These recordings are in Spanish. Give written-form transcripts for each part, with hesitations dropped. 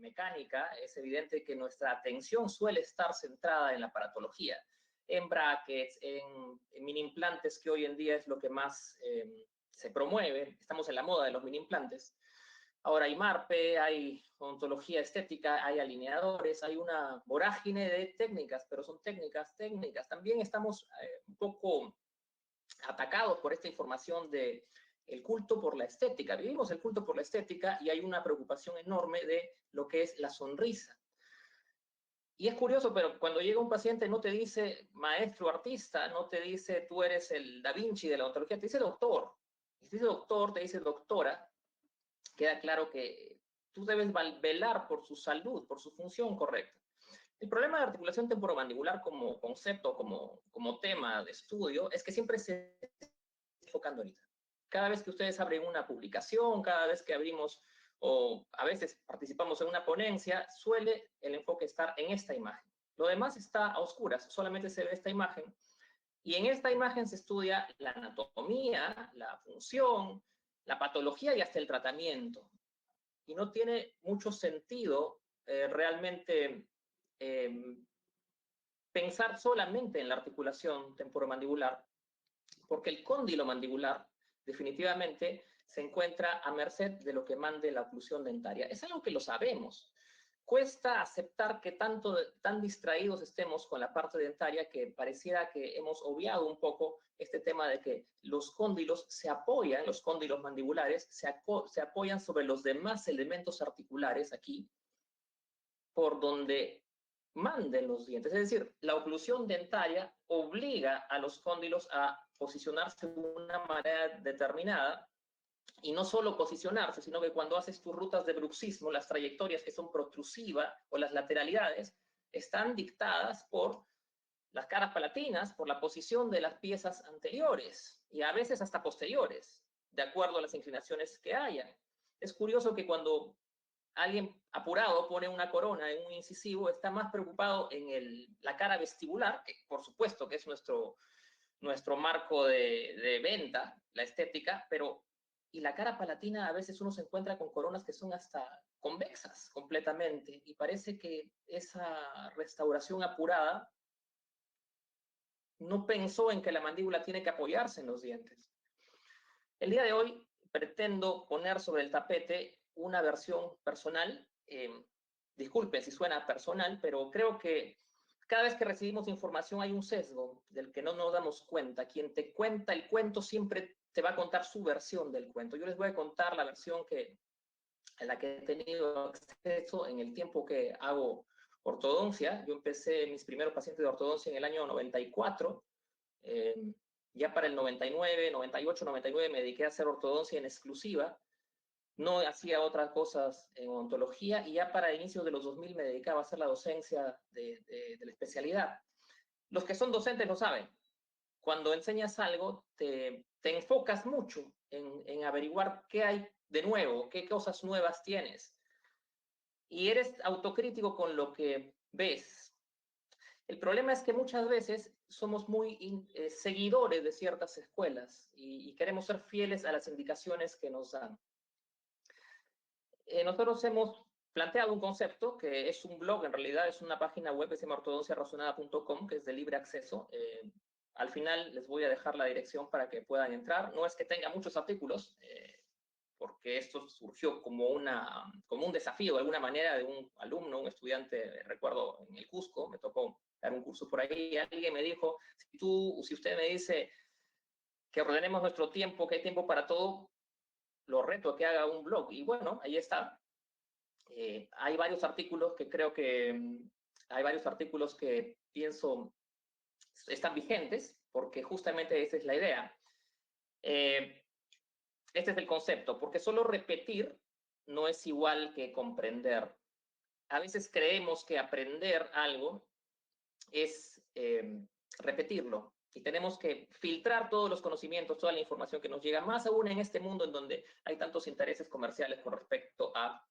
mecánica, es evidente que nuestra atención suele estar centrada en la aparatología, en brackets, en mini implantes, que hoy en día es lo que más se promueve. Estamos en la moda de los mini implantes. Ahora hay MARPE, hay odontología estética, hay alineadores, hay una vorágine de técnicas, pero son técnicas. También estamos un poco atacados por esta información de el culto por la estética. Vivimos el culto por la estética y hay una preocupación enorme de lo que es la sonrisa. Y es curioso, pero cuando llega un paciente no te dice maestro artista, no te dice tú eres el Da Vinci de la odontología, te dice doctor. Y te dice doctor, te dice doctora, queda claro que tú debes velar por su salud, por su función correcta. El problema de articulación temporomandibular como concepto, como tema de estudio, es que siempre se está enfocando ahorita. Cada vez que ustedes abren una publicación, cada vez que abrimos o a veces participamos en una ponencia, suele el enfoque estar en esta imagen. Lo demás está a oscuras, solamente se ve esta imagen. Y en esta imagen se estudia la anatomía, la función, la patología y hasta el tratamiento. Y no tiene mucho sentido realmente pensar solamente en la articulación temporomandibular, porque el cóndilo mandibular definitivamente se encuentra a merced de lo que mande la oclusión dentaria. Es algo que lo sabemos. Cuesta aceptar que tan distraídos estemos con la parte dentaria que pareciera que hemos obviado un poco este tema de que los cóndilos se apoyan, los cóndilos mandibulares se apoyan sobre los demás elementos articulares aquí, por donde manden los dientes. Es decir, la oclusión dentaria obliga a los cóndilos a posicionarse de una manera determinada, y no solo posicionarse, sino que cuando haces tus rutas de bruxismo, las trayectorias que son protrusivas o las lateralidades están dictadas por las caras palatinas, por la posición de las piezas anteriores y a veces hasta posteriores, de acuerdo a las inclinaciones que hayan. Es curioso que cuando alguien apurado pone una corona en un incisivo, está más preocupado en la cara vestibular, que por supuesto que es nuestro marco de venta, la estética, pero y la cara palatina a veces uno se encuentra con coronas que son hasta convexas completamente, y parece que esa restauración apurada no pensó en que la mandíbula tiene que apoyarse en los dientes. El día de hoy pretendo poner sobre el tapete una versión personal. Disculpen si suena personal, pero creo que cada vez que recibimos información hay un sesgo del que no nos damos cuenta. Quien te cuenta el cuento siempre te va a contar su versión del cuento. Yo les voy a contar la versión a la que he tenido acceso en el tiempo que hago ortodoncia. Yo empecé mis primeros pacientes de ortodoncia en el año 94. Ya para el 99, 98, 99 me dediqué a hacer ortodoncia en exclusiva. No hacía otras cosas en odontología, y ya para inicios de los 2000 me dedicaba a hacer la docencia de la especialidad. Los que son docentes lo saben. Cuando enseñas algo, te enfocas mucho en averiguar qué hay de nuevo, qué cosas nuevas tienes. Y eres autocrítico con lo que ves. El problema es que muchas veces somos muy seguidores de ciertas escuelas y queremos ser fieles a las indicaciones que nos dan. Nosotros hemos planteado un concepto que es un blog, en realidad es una página web que se llama ortodonciarazonada.com, que es de libre acceso. Al final les voy a dejar la dirección para que puedan entrar. No es que tenga muchos artículos, porque esto surgió como un desafío de alguna manera de un alumno, un estudiante, recuerdo en el Cusco, me tocó dar un curso por ahí, y alguien me dijo, si usted me dice que ordenemos nuestro tiempo, que hay tiempo para todo, lo reto a que haga un blog. Y bueno, ahí está. Hay varios artículos que pienso están vigentes, porque justamente esa es la idea. Este es el concepto, porque solo repetir no es igual que comprender. A veces creemos que aprender algo es repetirlo, y tenemos que filtrar todos los conocimientos, toda la información que nos llega, más aún en este mundo en donde hay tantos intereses comerciales con respecto a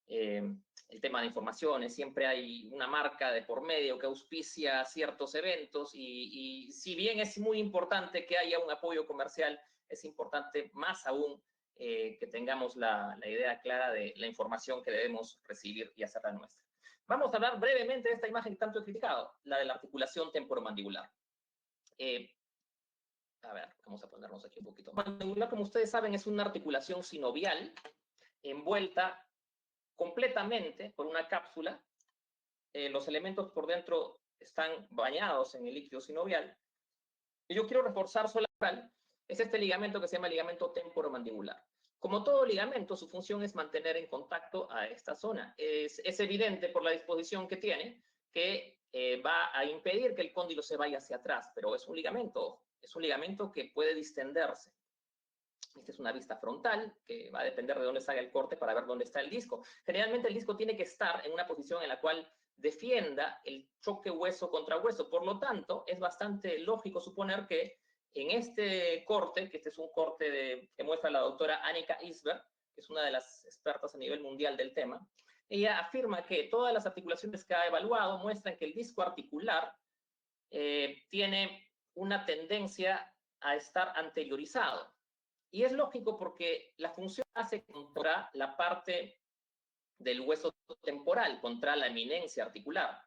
el tema de informaciones. Siempre hay una marca de por medio que auspicia ciertos eventos, y si bien es muy importante que haya un apoyo comercial, es importante más aún que tengamos la idea clara de la información que debemos recibir y hacerla nuestra. Vamos a hablar brevemente de esta imagen que tanto he criticado, la de la articulación temporomandibular. A ver, vamos a ponernos aquí un poquito. Mandibular, como ustedes saben, es una articulación sinovial envuelta completamente por una cápsula. Los elementos por dentro están bañados en el líquido sinovial. Y yo quiero reforzar solamente es este ligamento que se llama ligamento temporomandibular. Como todo ligamento, su función es mantener en contacto a esta zona. Es evidente por la disposición que tiene que va a impedir que el cóndilo se vaya hacia atrás, pero es un ligamento que puede distenderse. Esta es una vista frontal, que va a depender de dónde salga el corte para ver dónde está el disco. Generalmente el disco tiene que estar en una posición en la cual defienda el choque hueso contra hueso. Por lo tanto, es bastante lógico suponer que en este corte, que este es un corte que muestra la doctora Annika Isberg, que es una de las expertas a nivel mundial del tema, ella afirma que todas las articulaciones que ha evaluado muestran que el disco articular tiene una tendencia a estar anteriorizado. Y es lógico porque la función hace contra la parte del hueso temporal, contra la eminencia articular.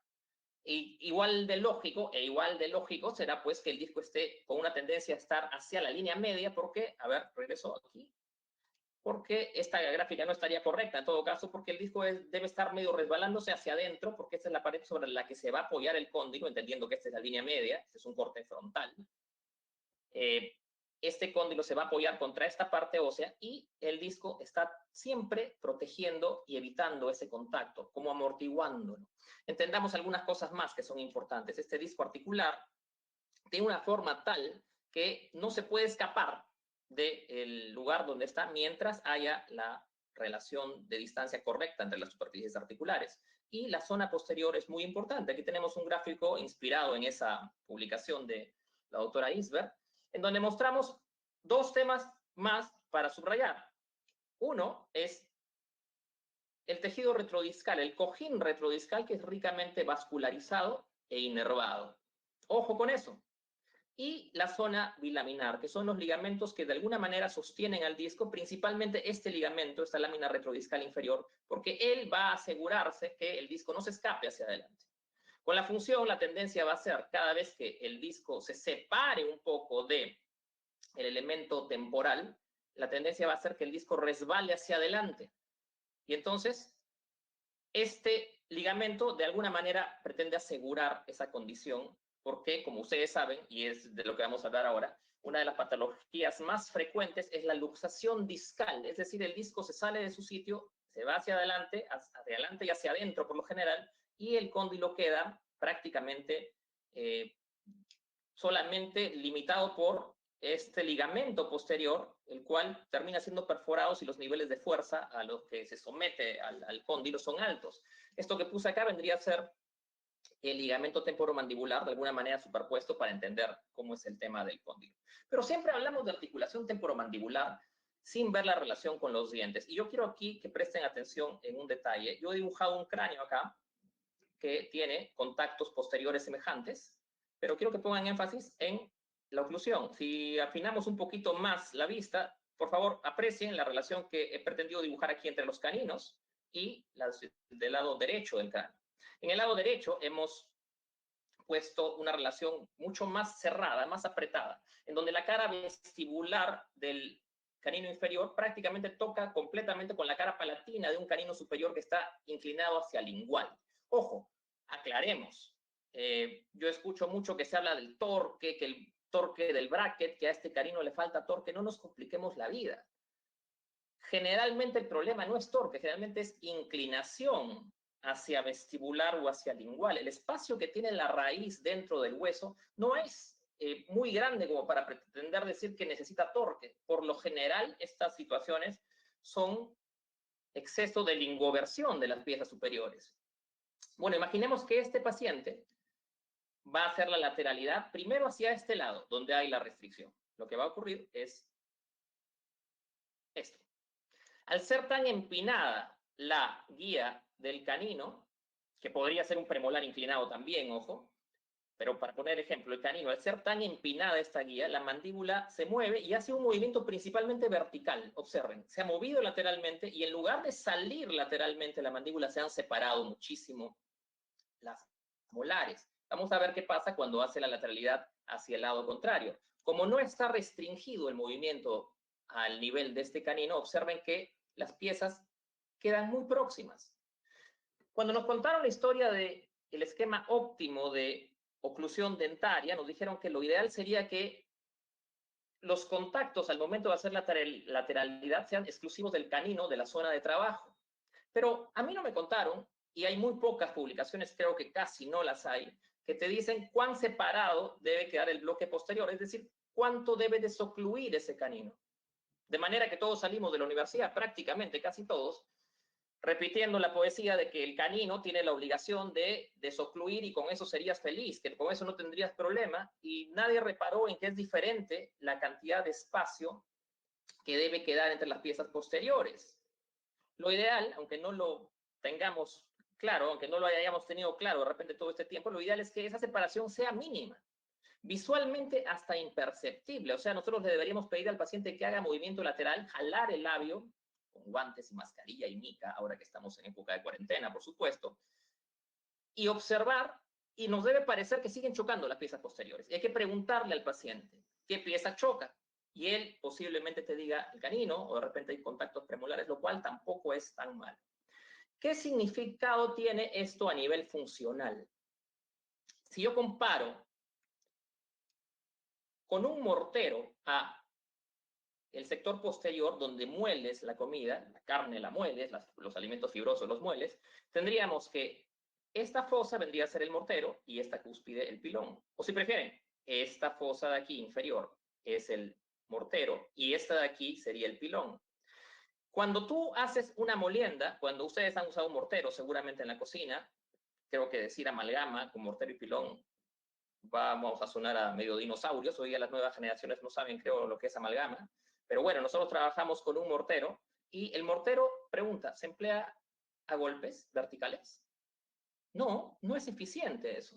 Y igual de lógico será pues que el disco esté con una tendencia a estar hacia la línea media, porque, a ver, regreso aquí, porque esta gráfica no estaría correcta en todo caso, porque el disco debe estar medio resbalándose hacia adentro, porque esta es la pared sobre la que se va a apoyar el cóndilo, entendiendo que esta es la línea media, este es un corte frontal. Este cóndilo se va a apoyar contra esta parte ósea y el disco está siempre protegiendo y evitando ese contacto, como amortiguándolo. Entendamos algunas cosas más que son importantes. Este disco articular tiene una forma tal que no se puede escapar del lugar donde está mientras haya la relación de distancia correcta entre las superficies articulares. Y la zona posterior es muy importante. Aquí tenemos un gráfico inspirado en esa publicación de la doctora Isberg, en donde mostramos dos temas más para subrayar. Uno es el tejido retrodiscal, el cojín retrodiscal, que es ricamente vascularizado e inervado. Ojo con eso. Y la zona bilaminar, que son los ligamentos que de alguna manera sostienen al disco, principalmente este ligamento, esta lámina retrodiscal inferior, porque él va a asegurarse que el disco no se escape hacia adelante. Con la función, la tendencia va a ser, cada vez que el disco se separe un poco del elemento temporal, la tendencia va a ser que el disco resbale hacia adelante. Y entonces, este ligamento de alguna manera pretende asegurar esa condición, porque, como ustedes saben, y es de lo que vamos a hablar ahora, una de las patologías más frecuentes es la luxación discal, es decir, el disco se sale de su sitio, se va hacia adelante y hacia adentro por lo general, y el cóndilo queda prácticamente solamente limitado por este ligamento posterior, el cual termina siendo perforado si los niveles de fuerza a los que se somete al cóndilo son altos. Esto que puse acá vendría a ser el ligamento temporomandibular, de alguna manera superpuesto para entender cómo es el tema del cóndilo. Pero siempre hablamos de articulación temporomandibular sin ver la relación con los dientes. Y yo quiero aquí que presten atención en un detalle. Yo he dibujado un cráneo acá que tiene contactos posteriores semejantes, pero quiero que pongan énfasis en la oclusión. Si afinamos un poquito más la vista, por favor, aprecien la relación que he pretendido dibujar aquí entre los caninos y las del lado derecho del cráneo. En el lado derecho hemos puesto una relación mucho más cerrada, más apretada, en donde la cara vestibular del canino inferior prácticamente toca completamente con la cara palatina de un canino superior que está inclinado hacia el lingual. Ojo, aclaremos. Yo escucho mucho que se habla del torque, que el torque del bracket, que a este canino le falta torque. No nos compliquemos la vida. Generalmente el problema no es torque, generalmente es inclinación hacia vestibular o hacia lingual. El espacio que tiene la raíz dentro del hueso no es muy grande como para pretender decir que necesita torque. Por lo general, estas situaciones son exceso de lingoversión de las piezas superiores. Bueno, imaginemos que este paciente va a hacer la lateralidad primero hacia este lado, donde hay la restricción. Lo que va a ocurrir es esto. Al ser tan empinada la guía del canino, que podría ser un premolar inclinado también, ojo, pero para poner ejemplo, el canino, al ser tan empinada esta guía, la mandíbula se mueve y hace un movimiento principalmente vertical. Observen, se ha movido lateralmente y en lugar de salir lateralmente la mandíbula, se han separado muchísimo las molares. Vamos a ver qué pasa cuando hace la lateralidad hacia el lado contrario. Como no está restringido el movimiento al nivel de este canino, observen que las piezas quedan muy próximas. Cuando nos contaron la historia del esquema óptimo de oclusión dentaria, nos dijeron que lo ideal sería que los contactos al momento de hacer la lateralidad sean exclusivos del canino de la zona de trabajo. Pero a mí no me contaron, y hay muy pocas publicaciones, creo que casi no las hay, que te dicen cuán separado debe quedar el bloque posterior, es decir, cuánto debe desocluir ese canino. De manera que todos salimos de la universidad, prácticamente casi todos, repitiendo la poesía de que el canino tiene la obligación de desocluir y con eso serías feliz, que con eso no tendrías problema, y nadie reparó en que es diferente la cantidad de espacio que debe quedar entre las piezas posteriores. Lo ideal, aunque no lo tengamos claro, aunque no lo hayamos tenido claro de repente todo este tiempo, lo ideal es que esa separación sea mínima, visualmente hasta imperceptible. O sea, nosotros le deberíamos pedir al paciente que haga movimiento lateral, jalar el labio, con guantes y mascarilla y mica, ahora que estamos en época de cuarentena, por supuesto, y observar, y nos debe parecer que siguen chocando las piezas posteriores. Y hay que preguntarle al paciente, ¿qué pieza choca? Y él posiblemente te diga el canino, o de repente hay contactos premolares, lo cual tampoco es tan mal. ¿Qué significado tiene esto a nivel funcional? Si yo comparo con un mortero a el sector posterior, donde mueles la comida, la carne la mueles, los alimentos fibrosos los mueles, tendríamos que esta fosa vendría a ser el mortero y esta cúspide el pilón. O si prefieren, esta fosa de aquí inferior es el mortero y esta de aquí sería el pilón. Cuando tú haces una molienda, cuando ustedes han usado un mortero seguramente en la cocina, creo que decir amalgama con mortero y pilón vamos a sonar a medio dinosaurios, hoy día las nuevas generaciones no saben, creo, lo que es amalgama, pero bueno, nosotros trabajamos con un mortero y el mortero, pregunta, ¿se emplea a golpes verticales? No, no es eficiente eso.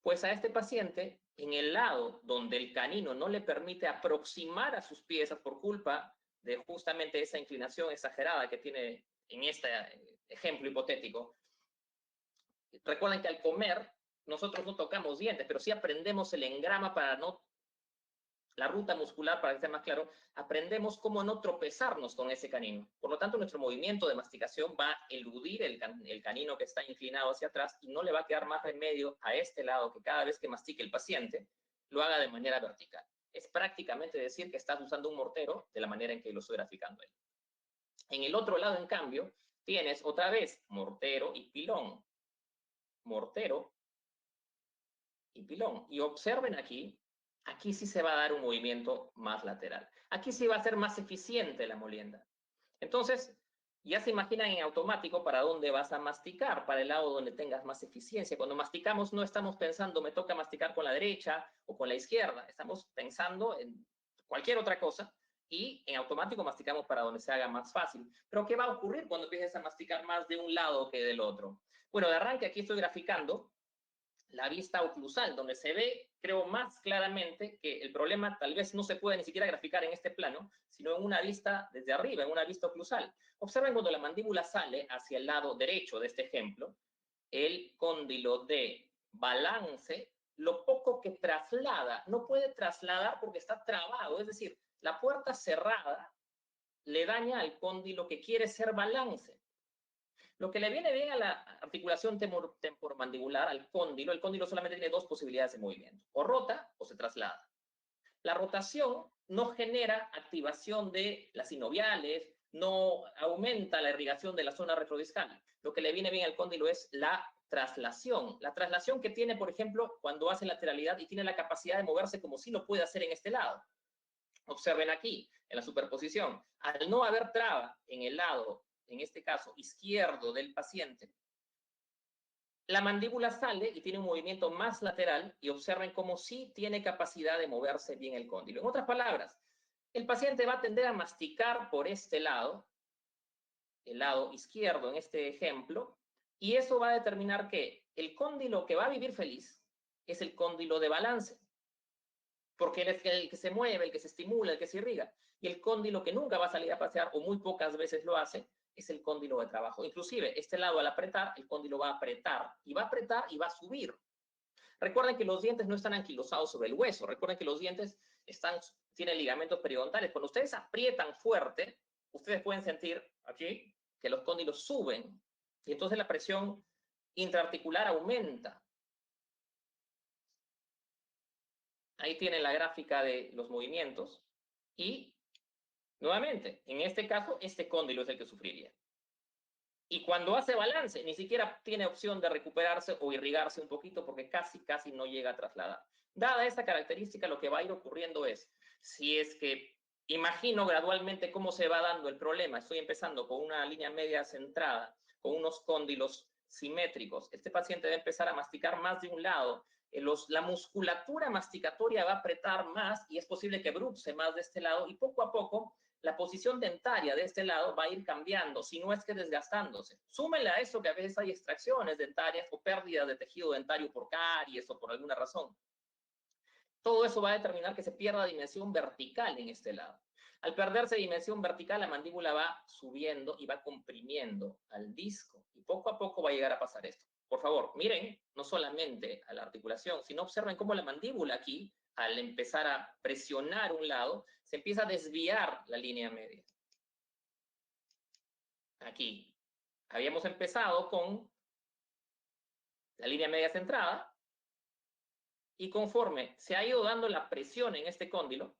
Pues a este paciente, en el lado donde el canino no le permite aproximar a sus piezas por culpa de justamente esa inclinación exagerada que tiene en este ejemplo hipotético, recuerden que al comer nosotros no tocamos dientes, pero sí aprendemos el engrama para no, la ruta muscular, para que sea más claro, aprendemos cómo no tropezarnos con ese canino. Por lo tanto, nuestro movimiento de masticación va a eludir el canino que está inclinado hacia atrás y no le va a quedar más remedio a este lado que cada vez que mastique el paciente, lo haga de manera vertical. Es prácticamente decir que estás usando un mortero de la manera en que lo estoy graficando ahí. En el otro lado, en cambio, tienes otra vez mortero y pilón. Mortero y pilón. Y observen aquí, aquí sí se va a dar un movimiento más lateral. Aquí sí va a ser más eficiente la molienda. Entonces, ya se imaginan en automático para dónde vas a masticar, para el lado donde tengas más eficiencia. Cuando masticamos no estamos pensando, me toca masticar con la derecha o con la izquierda. Estamos pensando en cualquier otra cosa y en automático masticamos para donde se haga más fácil. Pero ¿qué va a ocurrir cuando empieces a masticar más de un lado que del otro? Bueno, de arranque aquí estoy graficando la vista oclusal, donde se ve, creo, más claramente que el problema tal vez no se puede ni siquiera graficar en este plano, sino en una vista desde arriba, en una vista oclusal. Observen cuando la mandíbula sale hacia el lado derecho de este ejemplo, el cóndilo de balance, lo poco que traslada, no puede trasladar porque está trabado, es decir, la puerta cerrada le daña al cóndilo que quiere ser balance. Lo que le viene bien a la articulación temporomandibular, al cóndilo, el cóndilo solamente tiene dos posibilidades de movimiento, o rota o se traslada. La rotación no genera activación de las sinoviales, no aumenta la irrigación de la zona retrodiscal. Lo que le viene bien al cóndilo es la traslación. La traslación que tiene, por ejemplo, cuando hace lateralidad y tiene la capacidad de moverse como si lo puede hacer en este lado. Observen aquí, en la superposición. Al no haber traba en el lado, en este caso, izquierdo del paciente, la mandíbula sale y tiene un movimiento más lateral y observen cómo sí tiene capacidad de moverse bien el cóndilo. En otras palabras, el paciente va a tender a masticar por este lado, el lado izquierdo en este ejemplo, y eso va a determinar que el cóndilo que va a vivir feliz es el cóndilo de balance, porque él es el que se mueve, el que se estimula, el que se irriga. Y el cóndilo que nunca va a salir a pasear, o muy pocas veces lo hace, es el cóndilo de trabajo. Inclusive, este lado al apretar, el cóndilo va a apretar y va a subir. Recuerden que los dientes no están anquilosados sobre el hueso. Recuerden que los dientes tienen ligamentos periodontales. Cuando ustedes aprietan fuerte, ustedes pueden sentir aquí que los cóndilos suben. Y entonces la presión intraarticular aumenta. Ahí tienen la gráfica de los movimientos. Y, nuevamente, en este caso, este cóndilo es el que sufriría. Y cuando hace balance, ni siquiera tiene opción de recuperarse o irrigarse un poquito porque casi no llega a trasladar. Dada esta característica, lo que va a ir ocurriendo es, si es que imagino gradualmente cómo se va dando el problema, estoy empezando con una línea media centrada, con unos cóndilos simétricos, este paciente va a empezar a masticar más de un lado, la musculatura masticatoria va a apretar más y es posible que bruxe más de este lado y poco a poco la posición dentaria de este lado va a ir cambiando, si no es que desgastándose. Súmenle a eso que a veces hay extracciones dentarias o pérdidas de tejido dentario por caries o por alguna razón. Todo eso va a determinar que se pierda dimensión vertical en este lado. Al perderse dimensión vertical, la mandíbula va subiendo y va comprimiendo al disco. Y poco a poco va a llegar a pasar esto. Por favor, miren no solamente a la articulación, sino observen cómo la mandíbula aquí, al empezar a presionar un lado, se empieza a desviar la línea media. Aquí. Habíamos empezado con la línea media centrada y conforme se ha ido dando la presión en este cóndilo,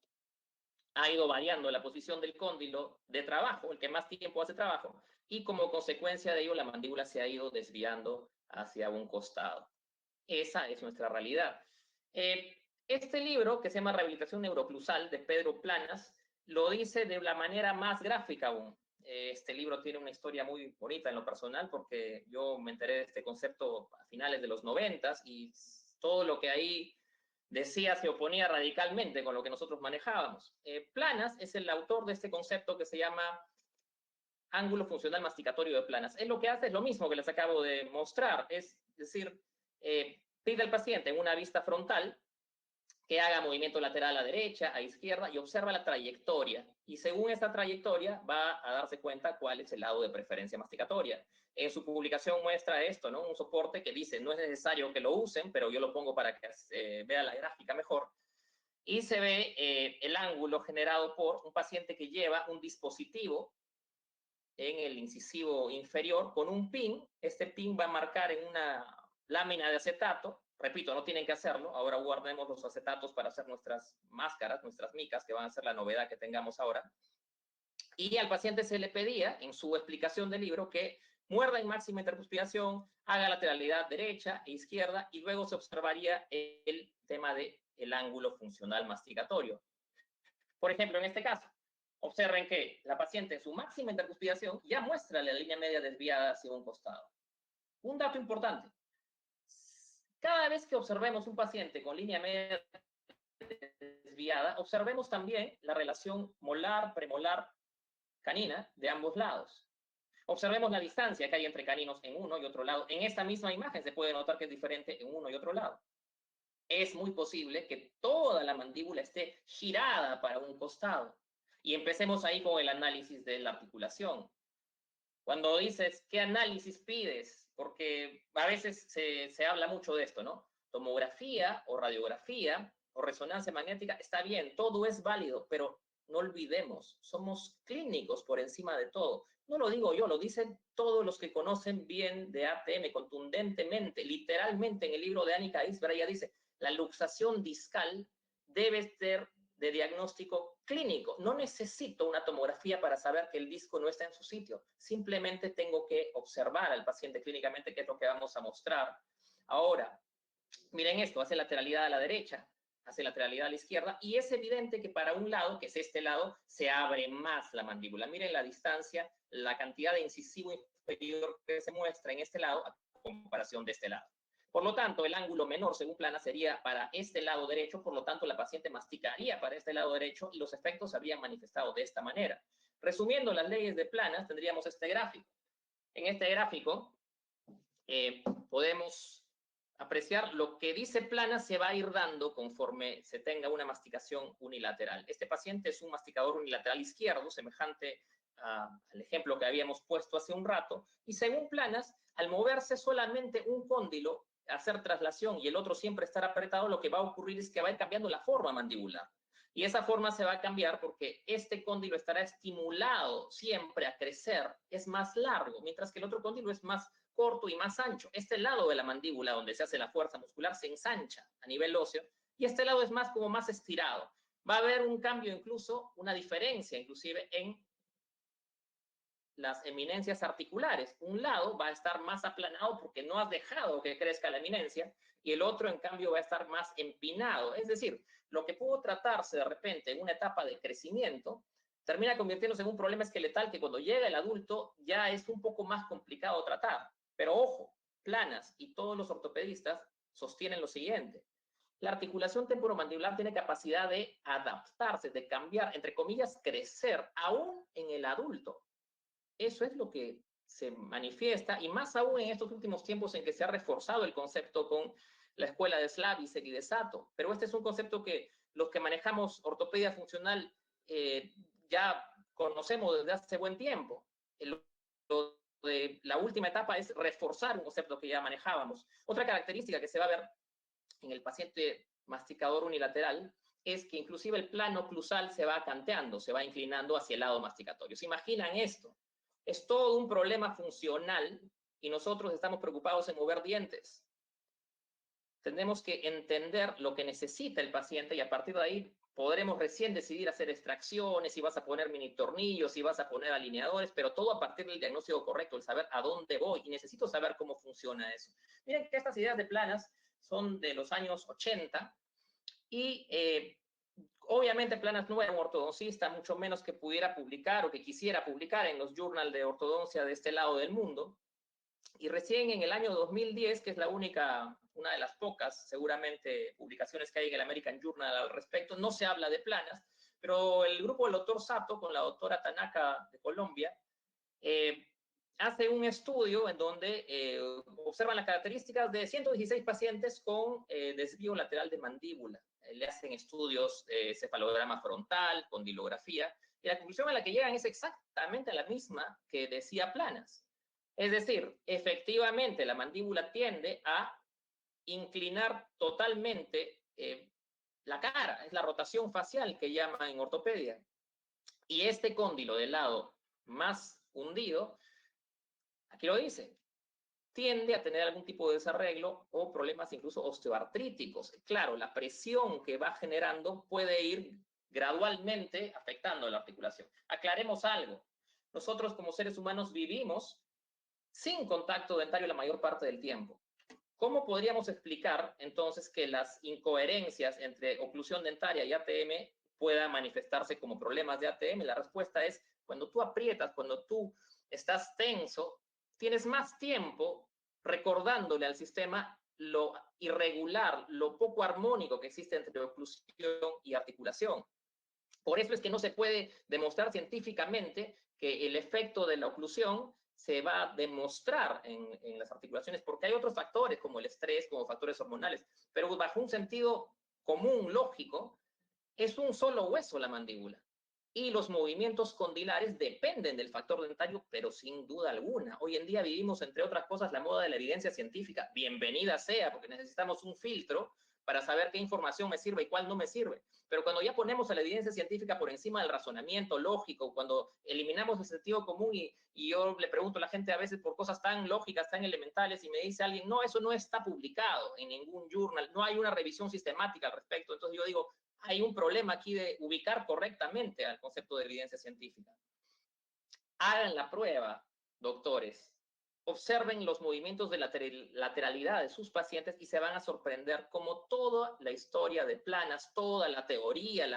ha ido variando la posición del cóndilo de trabajo, el que más tiempo hace trabajo, y como consecuencia de ello la mandíbula se ha ido desviando hacia un costado. Esa es nuestra realidad. Este libro, que se llama Rehabilitación Neurooclusal, de Pedro Planas, lo dice de la manera más gráfica aún. Este libro tiene una historia muy bonita en lo personal, porque yo me enteré de este concepto a finales de los 90 y todo lo que ahí decía se oponía radicalmente con lo que nosotros manejábamos. Planas es el autor de este concepto que se llama ángulo funcional masticatorio de Planas. Él lo que hace es lo mismo que les acabo de mostrar, es decir, pide al paciente en una vista frontal que haga movimiento lateral a derecha, a izquierda y observa la trayectoria. Y según esta trayectoria va a darse cuenta cuál es el lado de preferencia masticatoria. En su publicación muestra esto, ¿no? Un soporte que dice, no es necesario que lo usen, pero yo lo pongo para que vea la gráfica mejor. Y se ve el ángulo generado por un paciente que lleva un dispositivo en el incisivo inferior con un pin. Este pin va a marcar en una lámina de acetato. Repito, no tienen que hacerlo. Ahora guardemos los acetatos para hacer nuestras máscaras, nuestras micas, que van a ser la novedad que tengamos ahora. Y al paciente se le pedía, en su explicación del libro, que muerda en máxima intercuspiración, haga lateralidad derecha e izquierda, y luego se observaría el tema del ángulo funcional masticatorio. Por ejemplo, en este caso, observen que la paciente en su máxima intercuspiración ya muestra la línea media desviada hacia un costado. Un dato importante. Cada vez que observemos un paciente con línea media desviada, observemos también la relación molar-premolar canina de ambos lados. Observemos la distancia que hay entre caninos en uno y otro lado. En esta misma imagen se puede notar que es diferente en uno y otro lado. Es muy posible que toda la mandíbula esté girada para un costado. Y empecemos ahí con el análisis de la articulación. Cuando dices, ¿qué análisis pides? Porque a veces se habla mucho de esto, ¿no? Tomografía o radiografía o resonancia magnética, está bien, todo es válido, pero no olvidemos, somos clínicos por encima de todo. No lo digo yo, lo dicen todos los que conocen bien de ATM, contundentemente, literalmente en el libro de Annika Eisberg, ella dice, la luxación discal debe ser de diagnóstico clínico. No necesito una tomografía para saber que el disco no está en su sitio. Simplemente tengo que observar al paciente clínicamente, que es lo que vamos a mostrar. Ahora, miren esto, hace lateralidad a la derecha, hace lateralidad a la izquierda, y es evidente que para un lado, que es este lado, se abre más la mandíbula. Miren la distancia, la cantidad de incisivo inferior que se muestra en este lado a comparación de este lado. Por lo tanto, el ángulo menor, según Planas, sería para este lado derecho, por lo tanto, la paciente masticaría para este lado derecho y los efectos se habrían manifestado de esta manera. Resumiendo las leyes de Planas, tendríamos este gráfico. En este gráfico podemos apreciar, lo que dice Planas se va a ir dando conforme se tenga una masticación unilateral. Este paciente es un masticador unilateral izquierdo, semejante al ejemplo que habíamos puesto hace un rato, y según Planas, al moverse solamente un cóndilo, hacer traslación y el otro siempre estar apretado, lo que va a ocurrir es que va a ir cambiando la forma mandibular. Y esa forma se va a cambiar porque este cóndilo estará estimulado siempre a crecer, es más largo, mientras que el otro cóndilo es más corto y más ancho. Este lado de la mandíbula donde se hace la fuerza muscular se ensancha a nivel óseo y este lado es más como más estirado. Va a haber un cambio incluso, una diferencia inclusive en las eminencias articulares. Un lado va a estar más aplanado porque no has dejado que crezca la eminencia y el otro, en cambio, va a estar más empinado. Es decir, lo que pudo tratarse de repente en una etapa de crecimiento termina convirtiéndose en un problema esqueletal que cuando llega el adulto ya es un poco más complicado tratar. Pero ojo, Planas y todos los ortopedistas sostienen lo siguiente. La articulación temporomandibular tiene capacidad de adaptarse, de cambiar, entre comillas, crecer, aún en el adulto. Eso es lo que se manifiesta, y más aún en estos últimos tiempos en que se ha reforzado el concepto con la escuela de Slavicek y de Sato. Pero este es un concepto que los que manejamos ortopedia funcional ya conocemos desde hace buen tiempo. Lo de la última etapa es reforzar un concepto que ya manejábamos. Otra característica que se va a ver en el paciente masticador unilateral es que inclusive el plano oclusal se va canteando, se va inclinando hacia el lado masticatorio. ¿Se imaginan esto? Es todo un problema funcional y nosotros estamos preocupados en mover dientes. Tenemos que entender lo que necesita el paciente y a partir de ahí podremos recién decidir hacer extracciones, si vas a poner mini tornillos, si vas a poner alineadores, pero todo a partir del diagnóstico correcto, el saber a dónde voy, y necesito saber cómo funciona eso. Miren que estas ideas de Planas son de los años 80 y obviamente Planas no era un ortodoncista, mucho menos que pudiera publicar o que quisiera publicar en los journals de ortodoncia de este lado del mundo. Y recién en el año 2010, que es la única, una de las pocas seguramente publicaciones que hay en el American Journal al respecto, no se habla de Planas, pero el grupo del doctor Sato con la doctora Tanaka de Colombia hace un estudio en donde observan las características de 116 pacientes con desvío lateral de mandíbula. Le hacen estudios de cefalograma frontal, condilografía, y la conclusión a la que llegan es exactamente la misma que decía Planas. Es decir, efectivamente la mandíbula tiende a inclinar totalmente la cara, es la rotación facial que llaman en ortopedia. Y este cóndilo del lado más hundido, aquí lo dice, tiende a tener algún tipo de desarreglo o problemas incluso osteoartríticos. Claro, la presión que va generando puede ir gradualmente afectando la articulación. Aclaremos algo. Nosotros como seres humanos vivimos sin contacto dentario la mayor parte del tiempo. ¿Cómo podríamos explicar entonces que las incoherencias entre oclusión dentaria y ATM puedan manifestarse como problemas de ATM? La respuesta es cuando tú aprietas, cuando tú estás tenso, tienes más tiempo recordándole al sistema lo irregular, lo poco armónico que existe entre oclusión y articulación. Por eso es que no se puede demostrar científicamente que el efecto de la oclusión se va a demostrar en las articulaciones, porque hay otros factores como el estrés, como factores hormonales, pero bajo un sentido común, lógico, es un solo hueso la mandíbula. Y los movimientos condilares dependen del factor dentario, pero sin duda alguna. Hoy en día vivimos, entre otras cosas, la moda de la evidencia científica. Bienvenida sea, porque necesitamos un filtro para saber qué información me sirve y cuál no me sirve. Pero cuando ya ponemos a la evidencia científica por encima del razonamiento lógico, cuando eliminamos el sentido común y yo le pregunto a la gente a veces por cosas tan lógicas, tan elementales, y me dice alguien, no, eso no está publicado en ningún journal, no hay una revisión sistemática al respecto. Entonces yo digo, hay un problema aquí de ubicar correctamente al concepto de evidencia científica. Hagan la prueba, doctores. Observen los movimientos de lateralidad de sus pacientes y se van a sorprender cómo toda la historia de Planas, toda la teoría,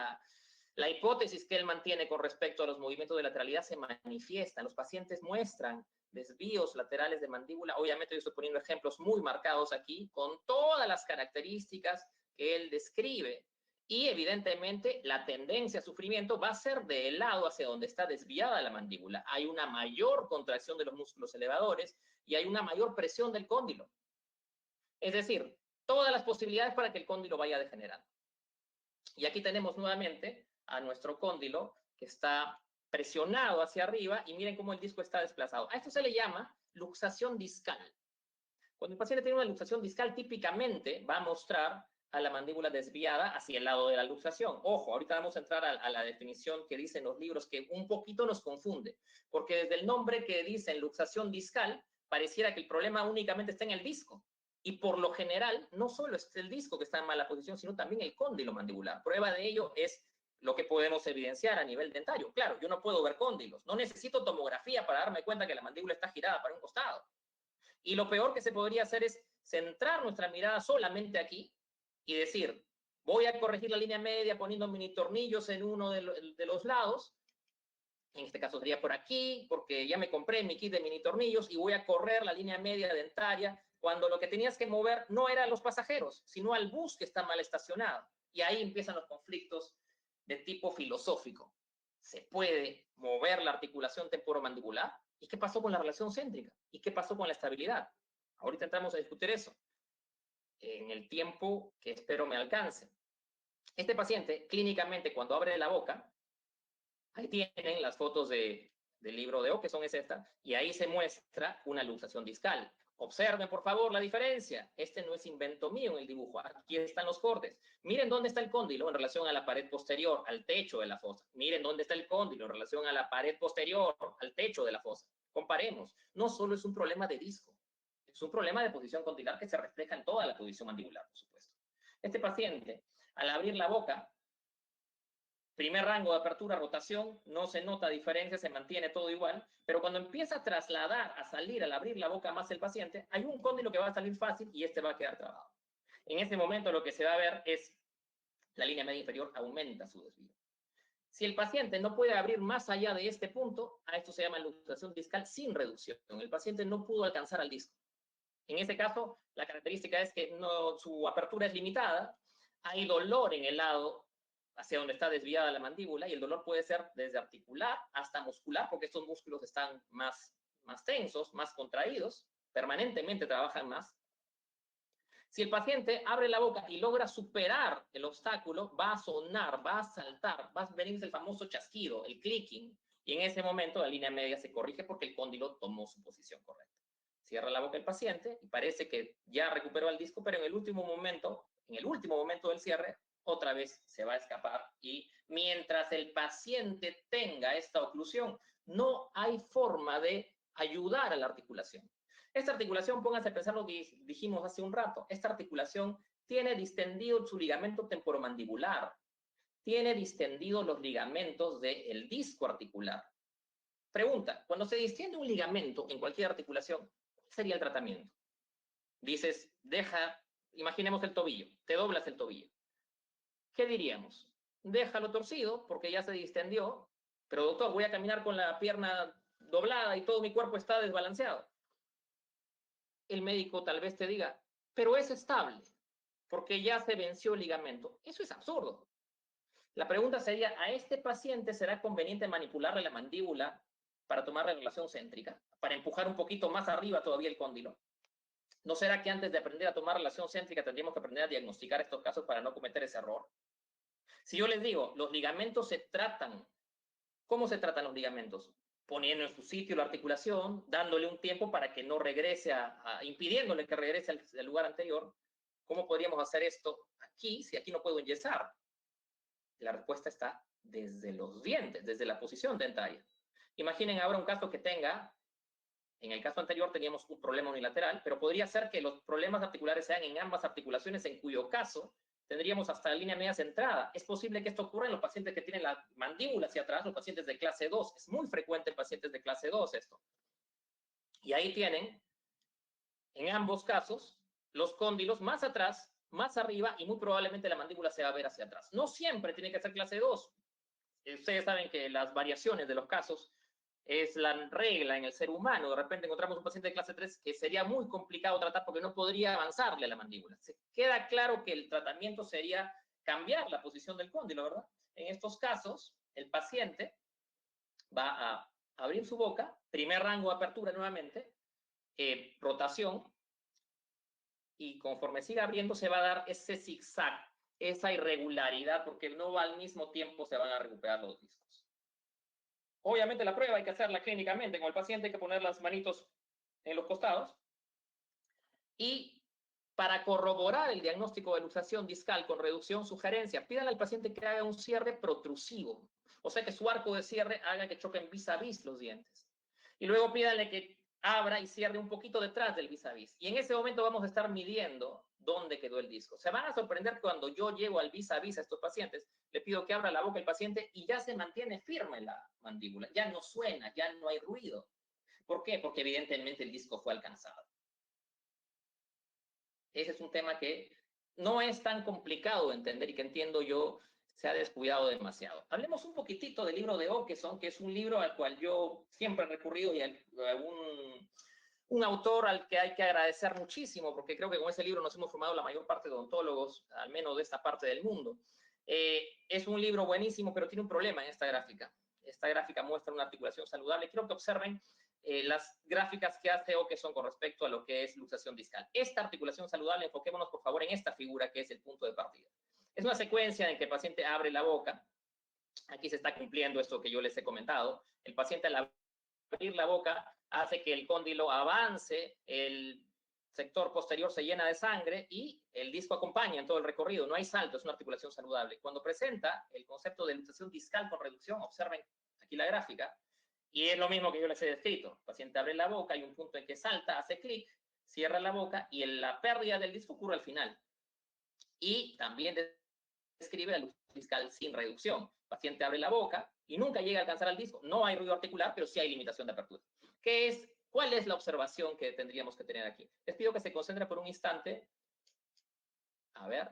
la hipótesis que él mantiene con respecto a los movimientos de lateralidad se manifiestan. Los pacientes muestran desvíos laterales de mandíbula. Obviamente yo estoy poniendo ejemplos muy marcados aquí con todas las características que él describe. Y evidentemente la tendencia a sufrimiento va a ser del lado hacia donde está desviada la mandíbula. Hay una mayor contracción de los músculos elevadores y hay una mayor presión del cóndilo. Es decir, todas las posibilidades para que el cóndilo vaya degenerando. Y aquí tenemos nuevamente a nuestro cóndilo que está presionado hacia arriba y miren cómo el disco está desplazado. A esto se le llama luxación discal. Cuando el paciente tiene una luxación discal, típicamente va a mostrar a la mandíbula desviada hacia el lado de la luxación. Ojo, ahorita vamos a entrar a la definición que dicen los libros, que un poquito nos confunde, porque desde el nombre que dicen luxación discal, pareciera que el problema únicamente está en el disco. Y por lo general, no solo es el disco que está en mala posición, sino también el cóndilo mandibular. Prueba de ello es lo que podemos evidenciar a nivel dentario. Claro, yo no puedo ver cóndilos, no necesito tomografía para darme cuenta que la mandíbula está girada para un costado. Y lo peor que se podría hacer es centrar nuestra mirada solamente aquí y decir, voy a corregir la línea media poniendo mini tornillos en uno de los lados. En este caso sería por aquí, porque ya me compré mi kit de mini tornillos y voy a correr la línea media dentaria, cuando lo que tenías que mover no eran los pasajeros, sino al bus que está mal estacionado. Y ahí empiezan los conflictos de tipo filosófico. ¿Se puede mover la articulación temporomandibular? ¿Y qué pasó con la relación céntrica? ¿Y qué pasó con la estabilidad? Ahorita entramos a discutir eso en el tiempo que espero me alcance. Este paciente, clínicamente, cuando abre la boca, ahí tienen las fotos del libro de O, que son estas, y ahí se muestra una luxación discal. Observen, por favor, la diferencia. Este no es invento mío en el dibujo. Aquí están los cortes. Miren dónde está el cóndilo en relación a la pared posterior, al techo de la fosa. Miren dónde está el cóndilo en relación a la pared posterior, al techo de la fosa. Comparemos. No solo es un problema de disco, es un problema de posición condilar que se refleja en toda la posición mandibular, por supuesto. Este paciente, al abrir la boca, primer rango de apertura, rotación, no se nota diferencia, se mantiene todo igual, pero cuando empieza a trasladar, a salir, al abrir la boca más el paciente, hay un cóndilo que va a salir fácil y este va a quedar trabado. En este momento lo que se va a ver es la línea media inferior aumenta su desvío. Si el paciente no puede abrir más allá de este punto, a esto se llama luxación discal sin reducción. El paciente no pudo alcanzar al disco. En este caso, la característica es que su apertura es limitada, hay dolor en el lado hacia donde está desviada la mandíbula, y el dolor puede ser desde articular hasta muscular, porque estos músculos están más tensos, más contraídos, permanentemente trabajan más. Si el paciente abre la boca y logra superar el obstáculo, va a sonar, va a saltar, va a venir el famoso chasquido, el clicking, y en ese momento la línea media se corrige porque el cóndilo tomó su posición correcta. Cierra la boca el paciente y parece que ya recuperó el disco, pero en el último momento del cierre, otra vez se va a escapar, y mientras el paciente tenga esta oclusión, no hay forma de ayudar a la articulación. Esta articulación, pónganse a pensar lo que dijimos hace un rato, esta articulación tiene distendido su ligamento temporomandibular, tiene distendidos los ligamentos del disco articular. Pregunta, cuando se distiende un ligamento en cualquier articulación, ¿cuál sería el tratamiento? Dices, imaginemos el tobillo, te doblas el tobillo. ¿Qué diríamos? Déjalo torcido porque ya se distendió, pero doctor, voy a caminar con la pierna doblada y todo mi cuerpo está desbalanceado. El médico tal vez te diga, pero es estable, porque ya se venció el ligamento. Eso es absurdo. La pregunta sería, ¿a este paciente será conveniente manipularle la mandíbula para tomar la relación céntrica, para empujar un poquito más arriba todavía el cóndilo? ¿No será que antes de aprender a tomar relación céntrica tendríamos que aprender a diagnosticar estos casos para no cometer ese error? Si yo les digo, los ligamentos se tratan, ¿cómo se tratan los ligamentos? Poniendo en su sitio la articulación, dándole un tiempo para que no regrese, impidiéndole que regrese al lugar anterior. ¿Cómo podríamos hacer esto aquí, si aquí no puedo enyesar? La respuesta está desde los dientes, desde la posición dentaria. Imaginen ahora un caso que tenga, en el caso anterior teníamos un problema unilateral, pero podría ser que los problemas articulares sean en ambas articulaciones, en cuyo caso tendríamos hasta la línea media centrada. Es posible que esto ocurra en los pacientes que tienen la mandíbula hacia atrás, los pacientes de clase 2. Es muy frecuente en pacientes de clase 2 esto. Y ahí tienen, en ambos casos, los cóndilos más atrás, más arriba, y muy probablemente la mandíbula se va a ver hacia atrás. No siempre tiene que ser clase 2. Ustedes saben que las variaciones de los casos es la regla en el ser humano. De repente encontramos un paciente de clase 3 que sería muy complicado tratar porque no podría avanzarle a la mandíbula. Se queda claro que el tratamiento sería cambiar la posición del cóndilo, ¿verdad? En estos casos, el paciente va a abrir su boca, primer rango de apertura nuevamente, rotación, y conforme siga abriendo se va a dar ese zigzag, esa irregularidad, porque no al mismo tiempo se van a recuperar los discos. Obviamente la prueba hay que hacerla clínicamente, con el paciente hay que poner las manitos en los costados, y para corroborar el diagnóstico de luxación discal con reducción, sugerencia, pídale al paciente que haga un cierre protrusivo, o sea que su arco de cierre haga que choquen vis a vis los dientes. Y luego pídale que abra y cierre un poquito detrás del vis a vis. Y en ese momento vamos a estar midiendo dónde quedó el disco. Se van a sorprender cuando yo llego al vis a vis a estos pacientes, le pido que abra la boca el paciente y ya se mantiene firme la mandíbula, ya no suena, ya no hay ruido. ¿Por qué? Porque evidentemente el disco fue alcanzado. Ese es un tema que no es tan complicado de entender y que entiendo yo se ha descuidado demasiado. Hablemos un poquitito del libro de Åkesson, que es un libro al cual yo siempre he recurrido y un autor al que hay que agradecer muchísimo, porque creo que con ese libro nos hemos formado la mayor parte de odontólogos, al menos de esta parte del mundo. Es un libro buenísimo, pero tiene un problema en esta gráfica. Esta gráfica muestra una articulación saludable. Quiero que observen las gráficas que hace Åkesson con respecto a lo que es luxación discal. Esta articulación saludable, enfoquémonos por favor en esta figura que es el punto de partida. Es una secuencia en que el paciente abre la boca. Aquí se está cumpliendo esto que yo les he comentado. El paciente al abrir la boca hace que el cóndilo avance, el sector posterior se llena de sangre y el disco acompaña en todo el recorrido. No hay salto, es una articulación saludable. Cuando presenta el concepto de luxación discal con reducción, observen aquí la gráfica, y es lo mismo que yo les he descrito. El paciente abre la boca, hay un punto en que salta, hace clic, cierra la boca y la pérdida del disco ocurre al final. Y también describe la luxación discal sin reducción. El paciente abre la boca y nunca llega a alcanzar al disco. No hay ruido articular, pero sí hay limitación de apertura. ¿Cuál es la observación que tendríamos que tener aquí? Les pido que se concentren por un instante. A ver.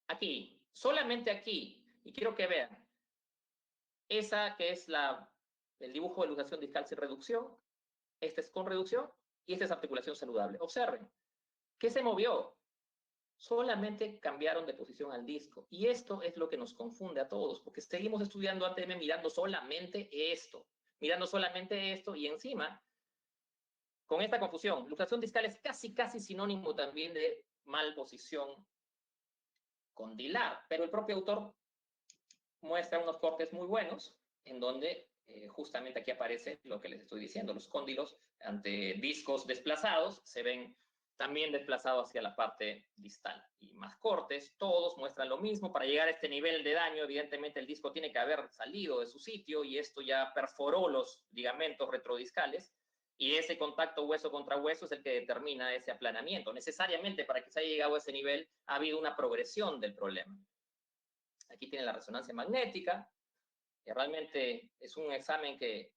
Aquí, solamente aquí. Y quiero que vean. Esa que es el dibujo de luxación discal sin reducción. Este es con reducción y esta es articulación saludable. Observen. ¿Qué se movió? Solamente cambiaron de posición al disco. Y esto es lo que nos confunde a todos, porque seguimos estudiando ATM mirando solamente esto. Mirando solamente esto y encima, con esta confusión, luxación discal es casi sinónimo también de malposición condilar. Pero el propio autor muestra unos cortes muy buenos en donde justamente aquí aparece lo que les estoy diciendo. Los cóndilos ante discos desplazados se ven también desplazados hacia la parte distal. Y más cortes, todos muestran lo mismo. Para llegar a este nivel de daño, evidentemente el disco tiene que haber salido de su sitio y esto ya perforó los ligamentos retrodiscales y ese contacto hueso contra hueso es el que determina ese aplanamiento. Necesariamente para que se haya llegado a ese nivel ha habido una progresión del problema. Aquí tienen la resonancia magnética, que realmente es un examen que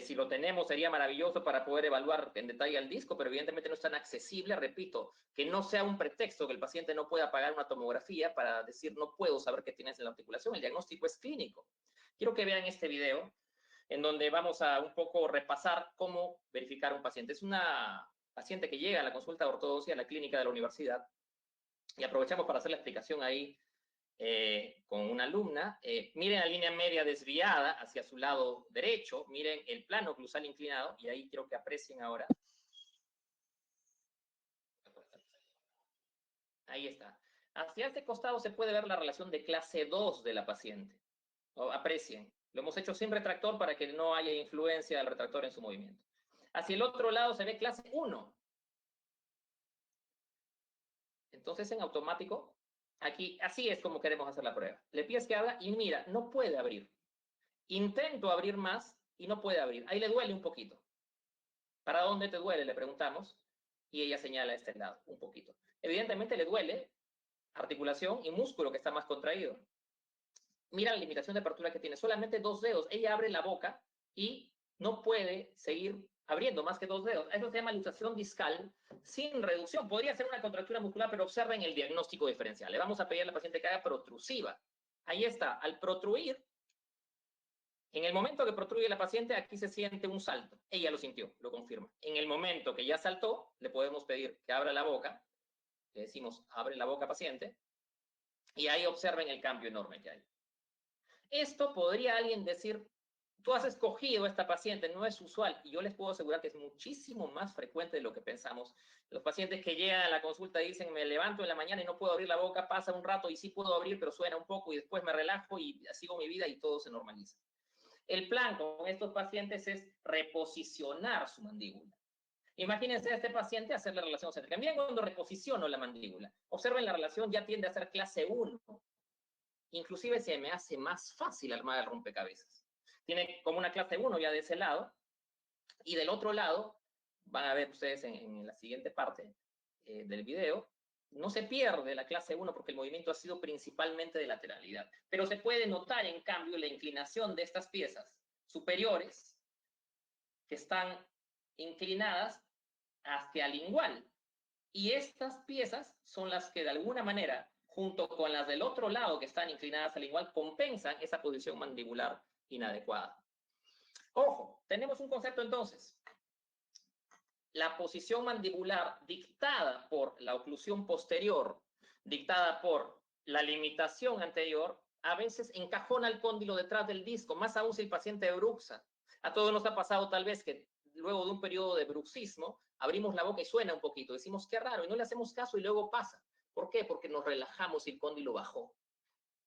si lo tenemos sería maravilloso para poder evaluar en detalle el disco, pero evidentemente no es tan accesible, repito, que no sea un pretexto que el paciente no pueda pagar una tomografía para decir no puedo saber qué tienes en la articulación, el diagnóstico es clínico. Quiero que vean este video en donde vamos a un poco repasar cómo verificar un paciente. Es una paciente que llega a la consulta de ortodoncia en la clínica de la universidad y aprovechamos para hacer la explicación ahí con una alumna. Miren la línea media desviada hacia su lado derecho, miren el plano oclusal inclinado, y ahí quiero que aprecien ahora. Ahí está. Hacia este costado se puede ver la relación de clase 2 de la paciente. Aprecien. Lo hemos hecho sin retractor para que no haya influencia del retractor en su movimiento. Hacia el otro lado se ve clase 1. Entonces, en automático, aquí, así es como queremos hacer la prueba. Le pides que abra y mira, no puede abrir. Intento abrir más y no puede abrir. Ahí le duele un poquito. ¿Para dónde te duele? Le preguntamos. Y ella señala a este lado, un poquito. Evidentemente le duele articulación y músculo que está más contraído. Mira la limitación de apertura que tiene. Solamente 2 dedos. Ella abre la boca y no puede seguir abriendo más que 2 dedos. Eso se llama luxación discal sin reducción. Podría ser una contractura muscular, pero observen el diagnóstico diferencial. Le vamos a pedir a la paciente que haga protrusiva. Ahí está. Al protruir, en el momento que protruye la paciente, aquí se siente un salto. Ella lo sintió, lo confirma. En el momento que ya saltó, le podemos pedir que abra la boca. Le decimos, abre la boca, paciente. Y ahí observen el cambio enorme que hay. Esto podría alguien decir, tú has escogido a esta paciente, no es usual, y yo les puedo asegurar que es muchísimo más frecuente de lo que pensamos. Los pacientes que llegan a la consulta dicen, me levanto en la mañana y no puedo abrir la boca, pasa un rato y sí puedo abrir, pero suena un poco y después me relajo y sigo mi vida y todo se normaliza. El plan con estos pacientes es reposicionar su mandíbula. Imagínense a este paciente hacer la relación céntrica. Miren cuando reposiciono la mandíbula. Observen, la relación ya tiende a ser clase 1. Inclusive se me hace más fácil armar el rompecabezas. Tiene como una clase 1 ya de ese lado, y del otro lado, van a ver ustedes en la siguiente parte del video, no se pierde la clase 1 porque el movimiento ha sido principalmente de lateralidad, pero se puede notar en cambio la inclinación de estas piezas superiores que están inclinadas hacia lingual, y estas piezas son las que de alguna manera, junto con las del otro lado que están inclinadas al lingual, compensan esa posición mandibular inadecuada. Ojo, tenemos un concepto entonces. La posición mandibular dictada por la oclusión posterior, dictada por la limitación anterior, a veces encajona el cóndilo detrás del disco, más aún si el paciente bruxa. A todos nos ha pasado tal vez que luego de un periodo de bruxismo, abrimos la boca y suena un poquito, decimos qué raro y no le hacemos caso y luego pasa. ¿Por qué? Porque nos relajamos y el cóndilo bajó.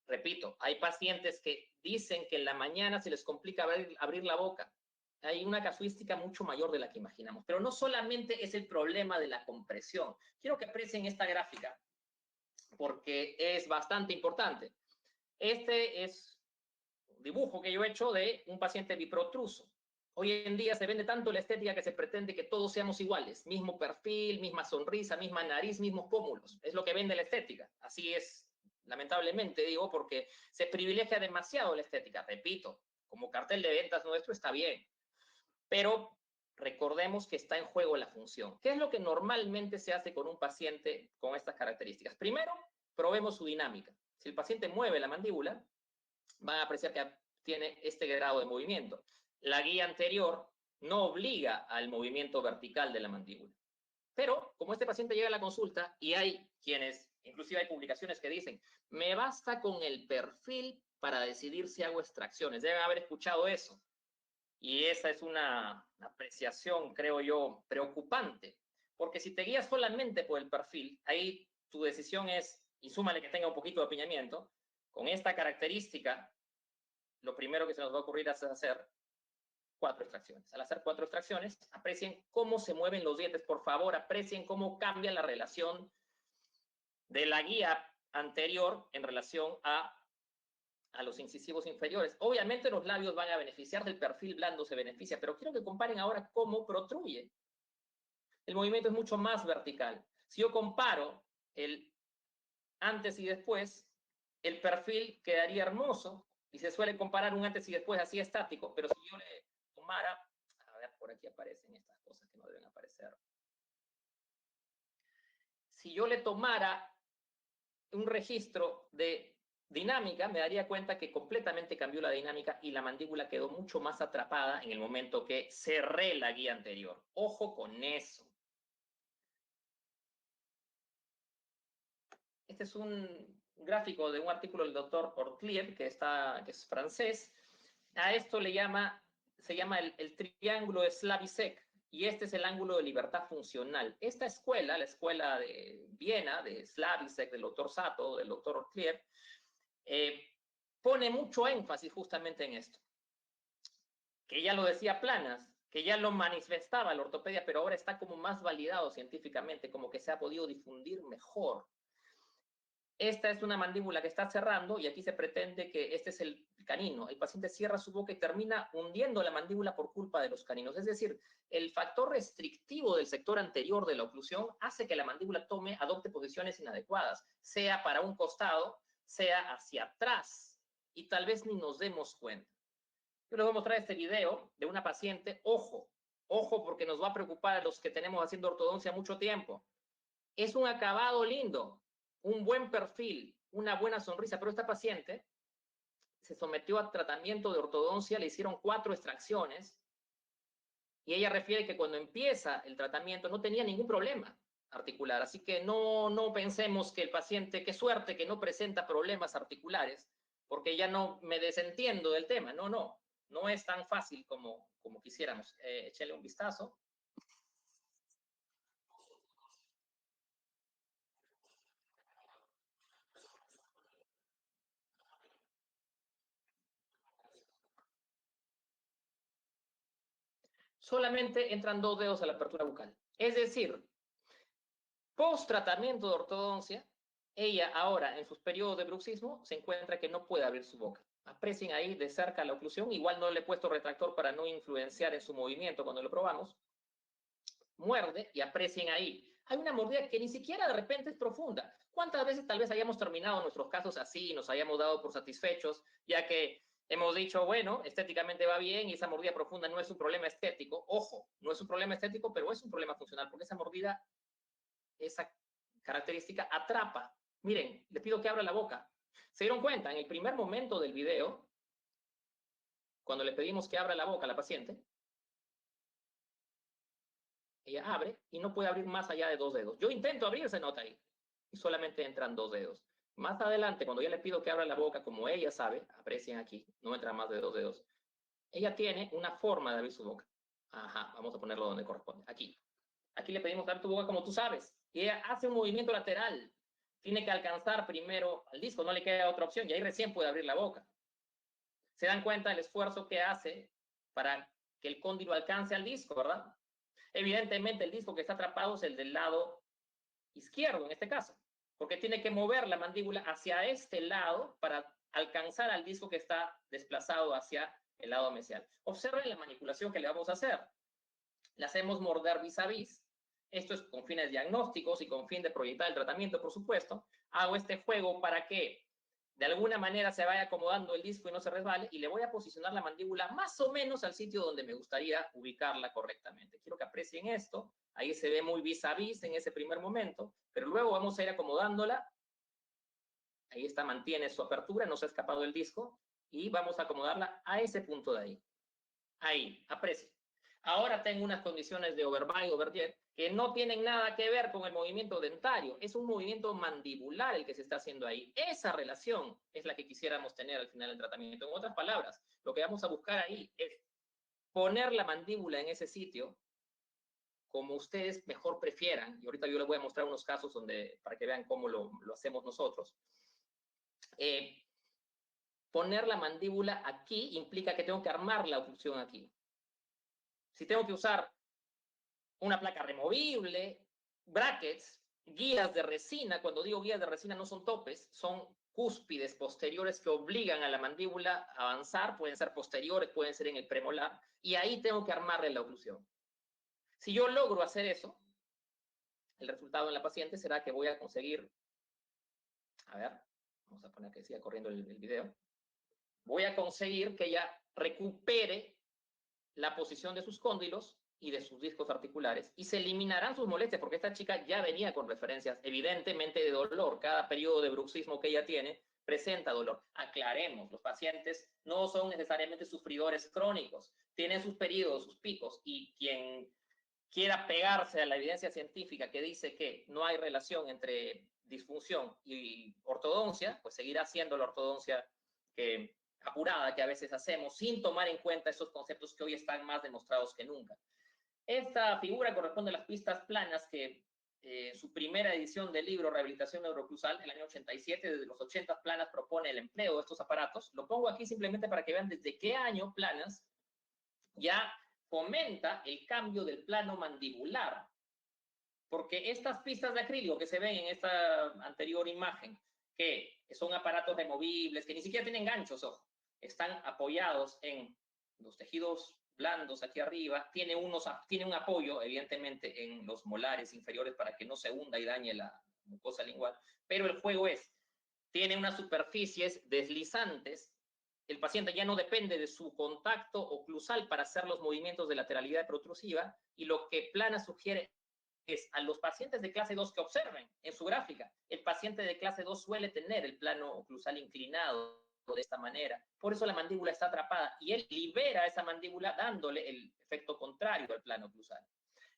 Repito, hay pacientes que dicen que en la mañana se les complica abrir la boca. Hay una casuística mucho mayor de la que imaginamos. Pero no solamente es el problema de la compresión. Quiero que aprecien esta gráfica porque es bastante importante. Este es un dibujo que yo he hecho de un paciente biprotruso. Hoy en día se vende tanto la estética que se pretende que todos seamos iguales. Mismo perfil, misma sonrisa, misma nariz, mismos pómulos. Es lo que vende la estética. Así es, lamentablemente digo, porque se privilegia demasiado la estética. Repito, como cartel de ventas nuestro está bien. Pero recordemos que está en juego la función. ¿Qué es lo que normalmente se hace con un paciente con estas características? Primero, probemos su dinámica. Si el paciente mueve la mandíbula, van a apreciar que tiene este grado de movimiento. La guía anterior no obliga al movimiento vertical de la mandíbula. Pero, como este paciente llega a la consulta, y hay quienes, inclusive hay publicaciones que dicen, me basta con el perfil para decidir si hago extracciones. Deben haber escuchado eso. Y esa es una apreciación, creo yo, preocupante. Porque si te guías solamente por el perfil, ahí tu decisión es, y súmale que tenga un poquito de apiñamiento, con esta característica, lo primero que se nos va a ocurrir es hacer 4 extracciones. Al hacer 4 extracciones, aprecien cómo se mueven los dientes. Por favor, aprecien cómo cambia la relación de la guía anterior en relación a los incisivos inferiores. Obviamente los labios van a beneficiar del perfil blando, se beneficia, pero quiero que comparen ahora cómo protruye. El movimiento es mucho más vertical. Si yo comparo el antes y después, el perfil quedaría hermoso, y se suele comparar un antes y después así estático, pero si yo le tomara, a ver, por aquí aparecen estas cosas que no deben aparecer. Si yo le tomara un registro de dinámica, me daría cuenta que completamente cambió la dinámica y la mandíbula quedó mucho más atrapada en el momento que cerré la guía anterior. Ojo con eso. Este es un gráfico de un artículo del doctor Ortlieb, que es francés. A esto se llama el triángulo de Slavisek, y este es el ángulo de libertad funcional. Esta escuela, la escuela de Viena, de Slavisek, del doctor Sato, del doctor Ortlieb, pone mucho énfasis justamente en esto. Que ya lo decía Planas, que ya lo manifestaba la ortopedia, pero ahora está como más validado científicamente, como que se ha podido difundir mejor. Esta es una mandíbula que está cerrando y aquí se pretende que este es el canino. El paciente cierra su boca y termina hundiendo la mandíbula por culpa de los caninos. Es decir, el factor restrictivo del sector anterior de la oclusión hace que la mandíbula adopte posiciones inadecuadas, sea para un costado, sea hacia atrás, y tal vez ni nos demos cuenta. Yo les voy a mostrar este video de una paciente. Ojo, ojo, porque nos va a preocupar a los que tenemos haciendo ortodoncia mucho tiempo. Es un acabado lindo, un buen perfil, una buena sonrisa, pero esta paciente se sometió a tratamiento de ortodoncia, le hicieron 4 extracciones y ella refiere que cuando empieza el tratamiento no tenía ningún problema articular, así que no pensemos que el paciente, qué suerte que no presenta problemas articulares, porque ya no me desentiendo del tema, no. No es tan fácil como quisiéramos. Échale un vistazo. Solamente entran 2 dedos a la apertura bucal. Es decir, post tratamiento de ortodoncia, ella ahora en sus periodos de bruxismo se encuentra que no puede abrir su boca. Aprecien ahí de cerca la oclusión. Igual no le he puesto retractor para no influenciar en su movimiento cuando lo probamos. Muerde y aprecien ahí. Hay una mordida que ni siquiera de repente es profunda. ¿Cuántas veces tal vez hayamos terminado nuestros casos así y nos hayamos dado por satisfechos, ya que hemos dicho, bueno, estéticamente va bien y esa mordida profunda no es un problema estético? Ojo, no es un problema estético, pero es un problema funcional, porque esa mordida, esa característica atrapa. Miren, le pido que abra la boca. ¿Se dieron cuenta? En el primer momento del video, cuando le pedimos que abra la boca a la paciente, ella abre y no puede abrir más allá de 2 dedos. Yo intento abrir, se nota ahí, y solamente entran 2 dedos. Más adelante, cuando ya le pido que abra la boca, como ella sabe, aprecien aquí, no entra más de 2 dedos, ella tiene una forma de abrir su boca. Ajá, vamos a ponerlo donde corresponde, aquí. Aquí le pedimos abrir tu boca como tú sabes, y ella hace un movimiento lateral. Tiene que alcanzar primero al disco, no le queda otra opción, y ahí recién puede abrir la boca. ¿Se dan cuenta del esfuerzo que hace para que el cóndilo alcance al disco, verdad? Evidentemente el disco que está atrapado es el del lado izquierdo en este caso, porque tiene que mover la mandíbula hacia este lado para alcanzar al disco que está desplazado hacia el lado mesial. Observen la manipulación que le vamos a hacer. Le hacemos morder vis a vis. Esto es con fines diagnósticos y con fin de proyectar el tratamiento, por supuesto. Hago este juego para que de alguna manera se vaya acomodando el disco y no se resbale, y le voy a posicionar la mandíbula más o menos al sitio donde me gustaría ubicarla correctamente. Quiero que aprecien esto. Ahí se ve muy vis a vis en ese primer momento, pero luego vamos a ir acomodándola. Ahí está, mantiene su apertura, no se ha escapado el disco, y vamos a acomodarla a ese punto de ahí. Ahí, aprecien. Ahora tengo unas condiciones de overbite, overjet, que no tienen nada que ver con el movimiento dentario. Es un movimiento mandibular el que se está haciendo ahí. Esa relación es la que quisiéramos tener al final del tratamiento. En otras palabras, lo que vamos a buscar ahí es poner la mandíbula en ese sitio como ustedes mejor prefieran. Y ahorita yo les voy a mostrar unos casos donde, para que vean cómo lo hacemos nosotros. Poner la mandíbula aquí implica que tengo que armar la oclusión aquí. Si tengo que usar una placa removible, brackets, guías de resina. Cuando digo guías de resina no son topes, son cúspides posteriores que obligan a la mandíbula a avanzar. Pueden ser posteriores, pueden ser en el premolar, y ahí tengo que armarle la oclusión. Si yo logro hacer eso, el resultado en la paciente será que voy a conseguir, a ver, vamos a poner que siga corriendo el video, voy a conseguir que ella recupere la posición de sus cóndilos y de sus discos articulares, y se eliminarán sus molestias, porque esta chica ya venía con referencias evidentemente de dolor. Cada periodo de bruxismo que ella tiene presenta dolor. Aclaremos, los pacientes no son necesariamente sufridores crónicos, tienen sus periodos, sus picos, y quien quiera pegarse a la evidencia científica que dice que no hay relación entre disfunción y ortodoncia, pues seguirá siendo la ortodoncia apurada que a veces hacemos, sin tomar en cuenta esos conceptos que hoy están más demostrados que nunca. Esta figura corresponde a las pistas planas que su primera edición del libro Rehabilitación Neuroclusal, el año 87, desde los 80 Planas propone el empleo de estos aparatos. Lo pongo aquí simplemente para que vean desde qué año Planas ya fomenta el cambio del plano mandibular. Porque estas pistas de acrílico que se ven en esta anterior imagen, que son aparatos removibles, que ni siquiera tienen ganchos, ojo, están apoyados en los tejidos blandos aquí arriba, tiene un apoyo, evidentemente, en los molares inferiores para que no se hunda y dañe la mucosa lingual, pero el juego tiene unas superficies deslizantes. El paciente ya no depende de su contacto oclusal para hacer los movimientos de lateralidad protrusiva, y lo que Plana sugiere es a los pacientes de clase 2 que observen en su gráfica. El paciente de clase 2 suele tener el plano oclusal inclinado de esta manera. Por eso la mandíbula está atrapada, y él libera esa mandíbula dándole el efecto contrario al plano oclusal.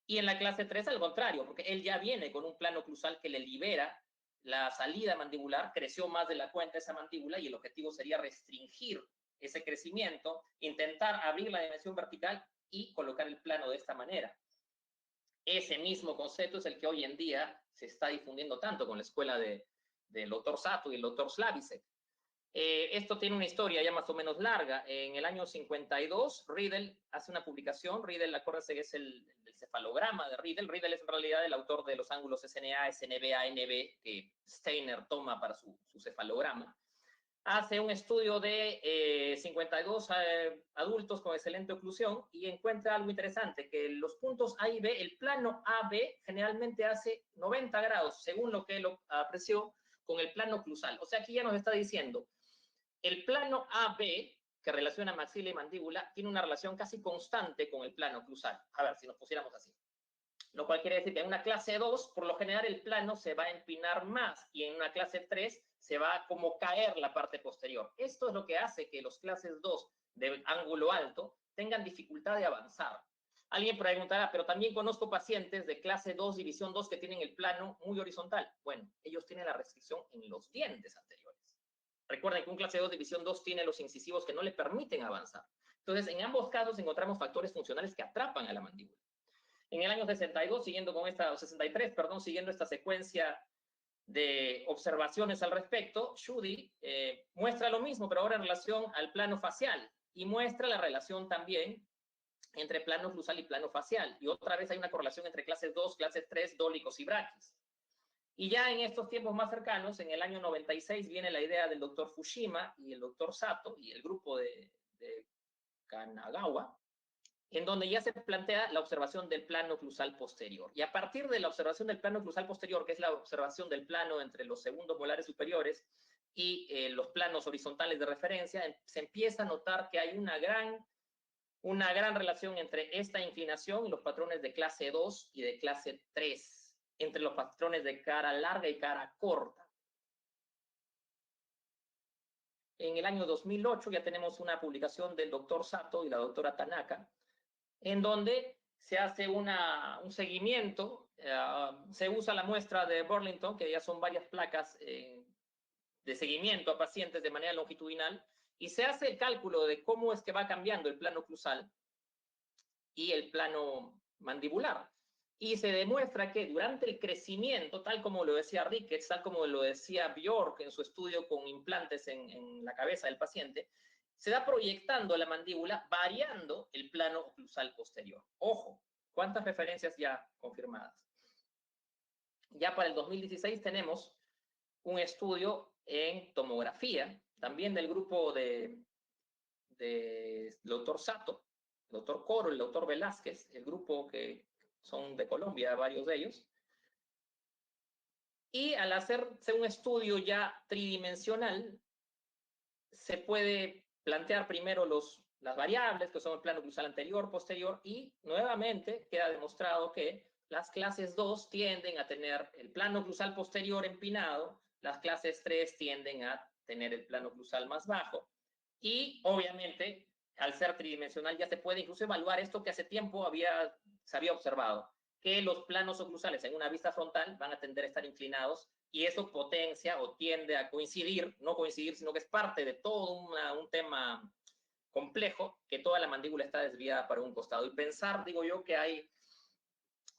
Y en la clase 3 al contrario, porque él ya viene con un plano oclusal que le libera la salida mandibular, creció más de la cuenta esa mandíbula, y el objetivo sería restringir ese crecimiento, intentar abrir la dimensión vertical y colocar el plano de esta manera. Ese mismo concepto es el que hoy en día se está difundiendo tanto con la escuela del doctor Sato y el doctor Slavicsek. Esto tiene una historia ya más o menos larga. En el año 52, Riedel hace una publicación. Riedel, acuérdense que es el cefalograma de Riedel. Riedel es en realidad el autor de los ángulos SNA, SNB, ANB, que Steiner toma para su cefalograma. Hace un estudio de 52 adultos con excelente oclusión y encuentra algo interesante, que los puntos A y B, el plano AB generalmente hace 90 grados, según lo que él apreció con el plano oclusal. O sea, aquí ya nos está diciendo, el plano AB, que relaciona maxila y mandíbula, tiene una relación casi constante con el plano oclusal. A ver, si nos pusiéramos así. Lo cual quiere decir que en una clase 2, por lo general, el plano se va a empinar más y en una clase 3 se va a como caer la parte posterior. Esto es lo que hace que los clases 2 de ángulo alto tengan dificultad de avanzar. Alguien preguntará, pero también conozco pacientes de clase 2, división 2, que tienen el plano muy horizontal. Bueno, ellos tienen la restricción en los dientes anteriores. Recuerden que un clase 2, división 2 tiene los incisivos que no le permiten avanzar. Entonces, en ambos casos encontramos factores funcionales que atrapan a la mandíbula. En el año 62, siguiendo 63, perdón, siguiendo esta secuencia de observaciones al respecto, Schudy muestra lo mismo, pero ahora en relación al plano facial, y muestra la relación también entre plano oclusal y plano facial. Y otra vez hay una correlación entre clases 2, clases 3, dólicos y braquis. Y ya en estos tiempos más cercanos, en el año 96, viene la idea del doctor Fushima y el doctor Sato y el grupo de Kanagawa, en donde ya se plantea la observación del plano oclusal posterior. Y a partir de la observación del plano oclusal posterior, que es la observación del plano entre los segundos molares superiores y los planos horizontales de referencia, se empieza a notar que hay una gran relación entre esta inclinación y los patrones de clase 2 y de clase 3, entre los patrones de cara larga y cara corta. En el año 2008 ya tenemos una publicación del doctor Sato y la doctora Tanaka, en donde se hace un seguimiento, se usa la muestra de Burlington, que ya son varias placas de seguimiento a pacientes de manera longitudinal, y se hace el cálculo de cómo es que va cambiando el plano oclusal y el plano mandibular. Y se demuestra que durante el crecimiento, tal como lo decía Ricketts, tal como lo decía Bjork en su estudio con implantes en la cabeza del paciente, se va proyectando la mandíbula variando el plano oclusal posterior. Ojo, ¿cuántas referencias ya confirmadas? Ya para el 2016 tenemos un estudio en tomografía, también del grupo de doctor Sato, el doctor Coro, el doctor Velázquez, el grupo que son de Colombia, varios de ellos. Y al hacerse un estudio ya tridimensional, se puede plantear primero las variables, que son el plano oclusal anterior, posterior, y nuevamente queda demostrado que las clases 2 tienden a tener el plano oclusal posterior empinado, las clases 3 tienden a tener el plano oclusal más bajo, y obviamente, al ser tridimensional, ya se puede incluso evaluar esto que hace tiempo se había observado, que los planos oclusales en una vista frontal van a tender a estar inclinados, y eso potencia o tiende a coincidir, no coincidir, sino que es parte de todo un tema complejo, que toda la mandíbula está desviada para un costado. Y pensar, digo yo, que hay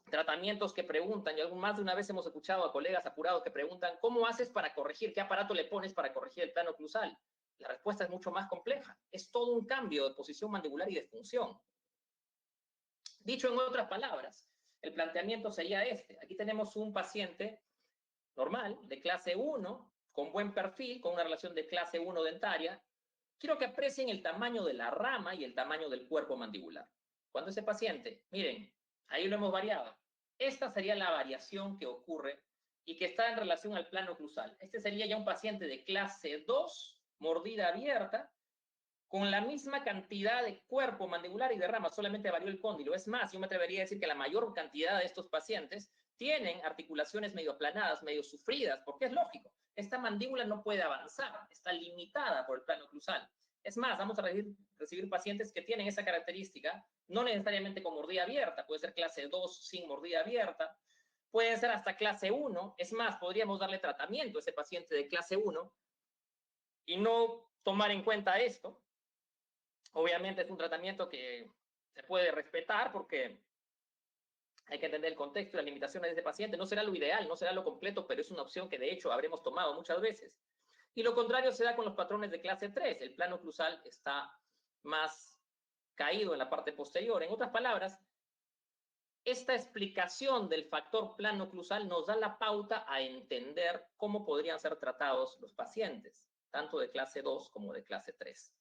tratamientos que preguntan, y más de una vez hemos escuchado a colegas apurados que preguntan, ¿cómo haces para corregir? ¿Qué aparato le pones para corregir el plano oclusal? La respuesta es mucho más compleja. Es todo un cambio de posición mandibular y de función. Dicho en otras palabras, el planteamiento sería este. Aquí tenemos un paciente normal, de clase 1, con buen perfil, con una relación de clase 1 dentaria. Quiero que aprecien el tamaño de la rama y el tamaño del cuerpo mandibular. Cuando ese paciente, miren, ahí lo hemos variado. Esta sería la variación que ocurre y que está en relación al plano oclusal. Este sería ya un paciente de clase 2, mordida abierta, con la misma cantidad de cuerpo mandibular y de rama, solamente varió el cóndilo. Es más, yo me atrevería a decir que la mayor cantidad de estos pacientes tienen articulaciones medio aplanadas, medio sufridas, porque es lógico. Esta mandíbula no puede avanzar, está limitada por el plano oclusal. Es más, vamos a recibir pacientes que tienen esa característica, no necesariamente con mordida abierta, puede ser clase 2 sin mordida abierta, puede ser hasta clase 1. Es más, podríamos darle tratamiento a ese paciente de clase 1 y no tomar en cuenta esto, Obviamente es un tratamiento que se puede respetar porque hay que entender el contexto y las limitaciones de este paciente. No será lo ideal, no será lo completo, pero es una opción que de hecho habremos tomado muchas veces. Y lo contrario se da con los patrones de clase 3. El plano oclusal está más caído en la parte posterior. En otras palabras, esta explicación del factor plano oclusal nos da la pauta a entender cómo podrían ser tratados los pacientes, tanto de clase 2 como de clase 3.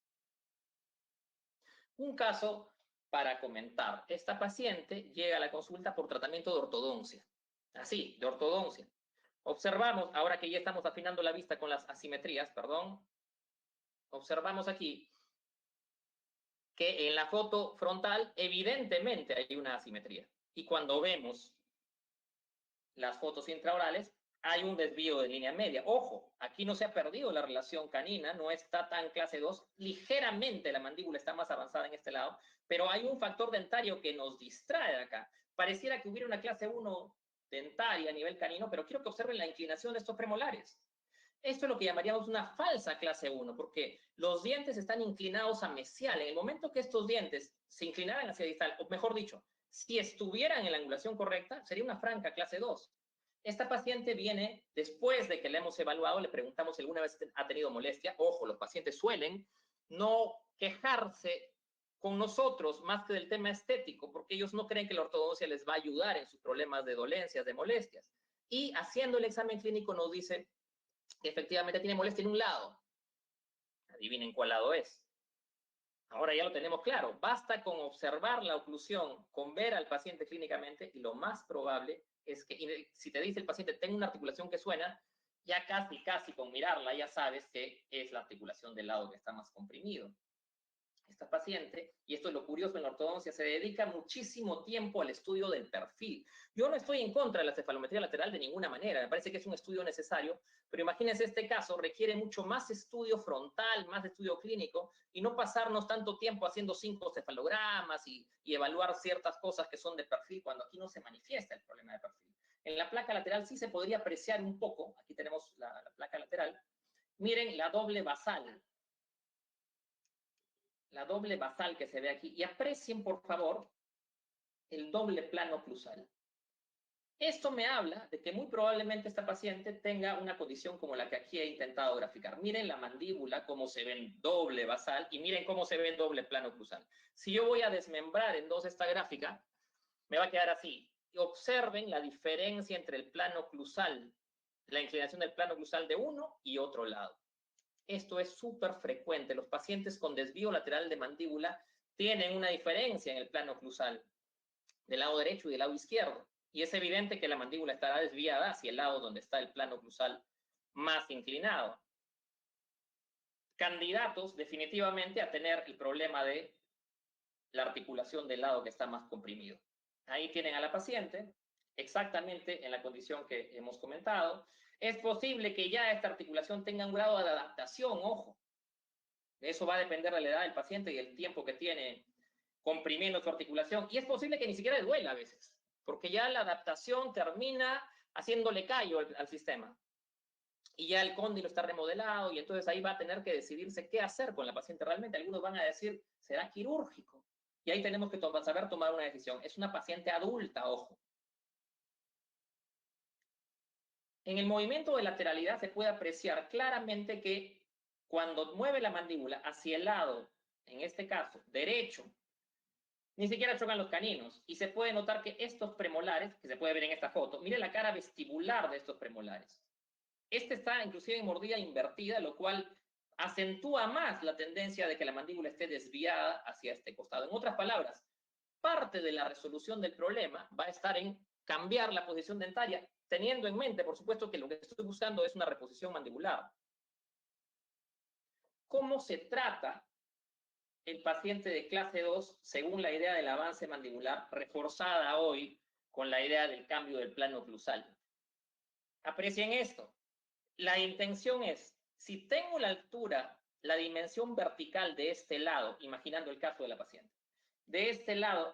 Un caso para comentar. Esta paciente llega a la consulta por tratamiento de ortodoncia. Así, de ortodoncia. Observamos, ahora que ya estamos afinando la vista con las asimetrías, perdón, observamos aquí que en la foto frontal evidentemente hay una asimetría. Y cuando vemos las fotos intraorales, hay un desvío de línea media. Ojo, aquí no se ha perdido la relación canina, no está tan clase 2, ligeramente la mandíbula está más avanzada en este lado, pero hay un factor dentario que nos distrae de acá. Pareciera que hubiera una clase 1 dentaria a nivel canino, pero quiero que observen la inclinación de estos premolares. Esto es lo que llamaríamos una falsa clase 1, porque los dientes están inclinados a mesial. En el momento que estos dientes se inclinaran hacia distal, o mejor dicho, si estuvieran en la angulación correcta, sería una franca clase 2. Esta paciente viene después de que la hemos evaluado, le preguntamos si alguna vez ha tenido molestia. Ojo, los pacientes suelen no quejarse con nosotros más que del tema estético, porque ellos no creen que la ortodoncia les va a ayudar en sus problemas de dolencias, de molestias. Y haciendo el examen clínico nos dice que efectivamente tiene molestia en un lado. Adivinen cuál lado es. Ahora ya lo tenemos claro. Basta con observar la oclusión, con ver al paciente clínicamente, y lo más probable es que, si te dice el paciente, tengo una articulación que suena, ya casi con mirarla ya sabes que es la articulación del lado que está más comprimido. Esta paciente, y esto es lo curioso en la ortodoncia, se dedica muchísimo tiempo al estudio del perfil. Yo no estoy en contra de la cefalometría lateral de ninguna manera, me parece que es un estudio necesario, pero imagínense este caso, requiere mucho más estudio frontal, más estudio clínico, y no pasarnos tanto tiempo haciendo 5 cefalogramas y evaluar ciertas cosas que son de perfil, cuando aquí no se manifiesta el problema de perfil. En la placa lateral sí se podría apreciar un poco, aquí tenemos la placa lateral, miren la doble basal, que se ve aquí, y aprecien, por favor, el doble plano oclusal. Esto me habla de que muy probablemente esta paciente tenga una condición como la que aquí he intentado graficar. Miren la mandíbula, cómo se ve en doble basal, y miren cómo se ve en doble plano oclusal. Si yo voy a desmembrar en dos esta gráfica, me va a quedar así. Y observen la diferencia entre el plano oclusal, la inclinación del plano oclusal de uno y otro lado. Esto es súper frecuente. Los pacientes con desvío lateral de mandíbula tienen una diferencia en el plano oclusal del lado derecho y del lado izquierdo. Y es evidente que la mandíbula estará desviada hacia el lado donde está el plano oclusal más inclinado. Candidatos definitivamente a tener el problema de la articulación del lado que está más comprimido. Ahí tienen a la paciente, exactamente en la condición que hemos comentado. Es posible que ya esta articulación tenga un grado de adaptación, ojo. Eso va a depender de la edad del paciente y el tiempo que tiene comprimiendo su articulación. Y es posible que ni siquiera le duela a veces, porque ya la adaptación termina haciéndole callo al sistema. Y ya el cóndilo está remodelado y entonces ahí va a tener que decidirse qué hacer con la paciente realmente. Algunos van a decir, será quirúrgico. Y ahí tenemos que saber tomar una decisión. Es una paciente adulta, ojo. En el movimiento de lateralidad se puede apreciar claramente que cuando mueve la mandíbula hacia el lado, en este caso, derecho, ni siquiera chocan los caninos. Y se puede notar que estos premolares, que se puede ver en esta foto, mire la cara vestibular de estos premolares. Este está inclusive en mordida invertida, lo cual acentúa más la tendencia de que la mandíbula esté desviada hacia este costado. En otras palabras, parte de la resolución del problema va a estar en cambiar la posición dentaria, teniendo en mente, por supuesto, que lo que estoy buscando es una reposición mandibular. ¿Cómo se trata el paciente de clase 2 según la idea del avance mandibular, reforzada hoy con la idea del cambio del plano oclusal? Aprecien esto. La intención es, si tengo la altura, la dimensión vertical de este lado, imaginando el caso de la paciente, de este lado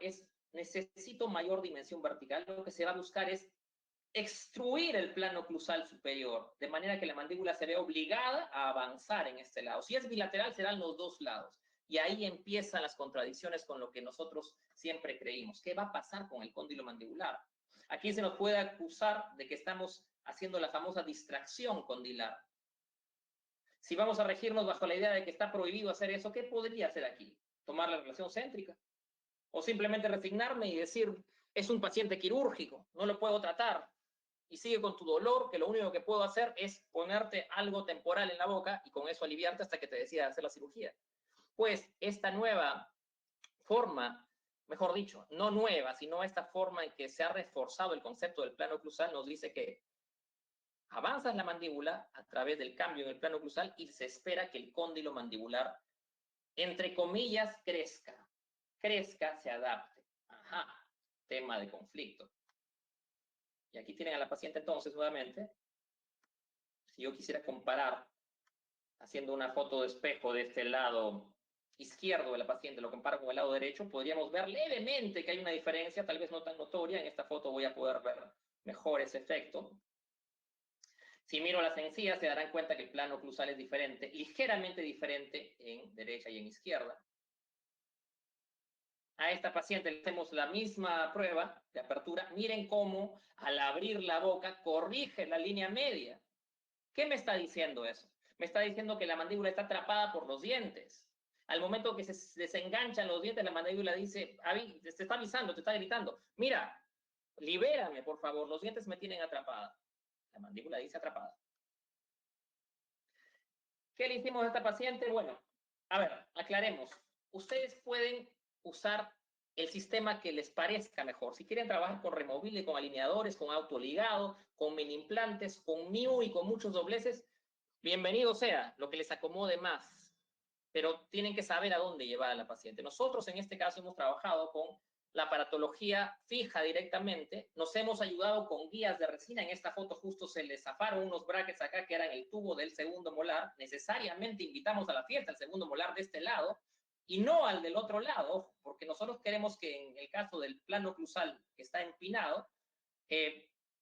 necesito mayor dimensión vertical, lo que se va a buscar es extruir el plano oclusal superior, de manera que la mandíbula se ve obligada a avanzar en este lado. Si es bilateral, serán los dos lados. Y ahí empiezan las contradicciones con lo que nosotros siempre creímos. ¿Qué va a pasar con el cóndilo mandibular? Aquí se nos puede acusar de que estamos haciendo la famosa distracción condilar. Si vamos a regirnos bajo la idea de que está prohibido hacer eso, ¿qué podría hacer aquí? ¿Tomar la relación céntrica? ¿O simplemente resignarme y decir, es un paciente quirúrgico, no lo puedo tratar? Y sigue con tu dolor, que lo único que puedo hacer es ponerte algo temporal en la boca y con eso aliviarte hasta que te decidas hacer la cirugía. Pues esta nueva forma, mejor dicho, no nueva, sino esta forma en que se ha reforzado el concepto del plano oclusal, nos dice que avanzas la mandíbula a través del cambio en el plano oclusal y se espera que el cóndilo mandibular, entre comillas, crezca, se adapte. Ajá, tema de conflicto. Y aquí tienen a la paciente entonces nuevamente. Si yo quisiera comparar, haciendo una foto de espejo de este lado izquierdo de la paciente, lo comparo con el lado derecho, podríamos ver levemente que hay una diferencia, tal vez no tan notoria. En esta foto voy a poder ver mejor ese efecto. Si miro las encías, se darán cuenta que el plano oclusal es diferente, ligeramente diferente en derecha y en izquierda. A esta paciente le hacemos la misma prueba de apertura. Miren cómo al abrir la boca corrige la línea media. ¿Qué me está diciendo eso? Me está diciendo que la mandíbula está atrapada por los dientes. Al momento que se desenganchan los dientes, la mandíbula dice, te está avisando, te está gritando, mira, libérame, por favor, los dientes me tienen atrapada. La mandíbula dice atrapada. ¿Qué le hicimos a esta paciente? Bueno, a ver, aclaremos. Ustedes pueden usar el sistema que les parezca mejor. Si quieren trabajar con removible, con alineadores, con autoligado, con mini implantes, con MIU y con muchos dobleces, bienvenido sea, lo que les acomode más. Pero tienen que saber a dónde llevar a la paciente. Nosotros en este caso hemos trabajado con la aparatología fija directamente. Nos hemos ayudado con guías de resina. En esta foto justo se les zafaron unos brackets acá que eran el tubo del segundo molar. Necesariamente invitamos a la fiesta el segundo molar de este lado y no al del otro lado, porque nosotros queremos que en el caso del plano oclusal que está empinado,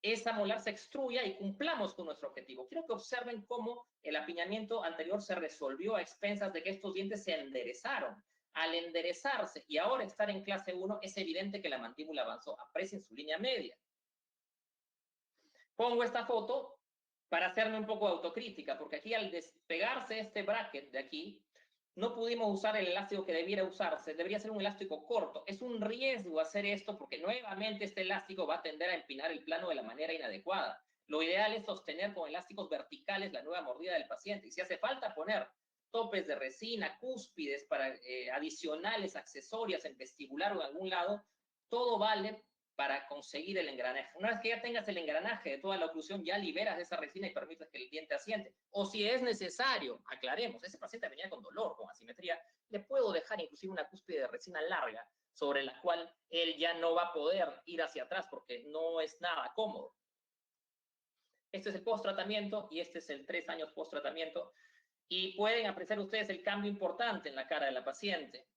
esa molar se extruya y cumplamos con nuestro objetivo. Quiero que observen cómo el apiñamiento anterior se resolvió a expensas de que estos dientes se enderezaron. Al enderezarse y ahora estar en clase 1, es evidente que la mandíbula avanzó. Aprecien su línea media. Pongo esta foto para hacerme un poco de autocrítica, porque aquí al despegarse este bracket de aquí, no pudimos usar el elástico que debiera usarse, debería ser un elástico corto. Es un riesgo hacer esto porque nuevamente este elástico va a tender a empinar el plano de la manera inadecuada. Lo ideal es sostener con elásticos verticales la nueva mordida del paciente y si hace falta poner topes de resina, cúspides para adicionales, accesorias en vestibular o en algún lado, todo vale para conseguir el engranaje. Una vez que ya tengas el engranaje de toda la oclusión, ya liberas esa resina y permites que el diente asiente. O si es necesario, aclaremos, ese paciente venía con dolor, con asimetría, le puedo dejar inclusive una cúspide de resina larga sobre la cual él ya no va a poder ir hacia atrás porque no es nada cómodo. Este es el post-tratamiento y este es el 3 años post-tratamiento. Y pueden apreciar ustedes el cambio importante en la cara de la paciente.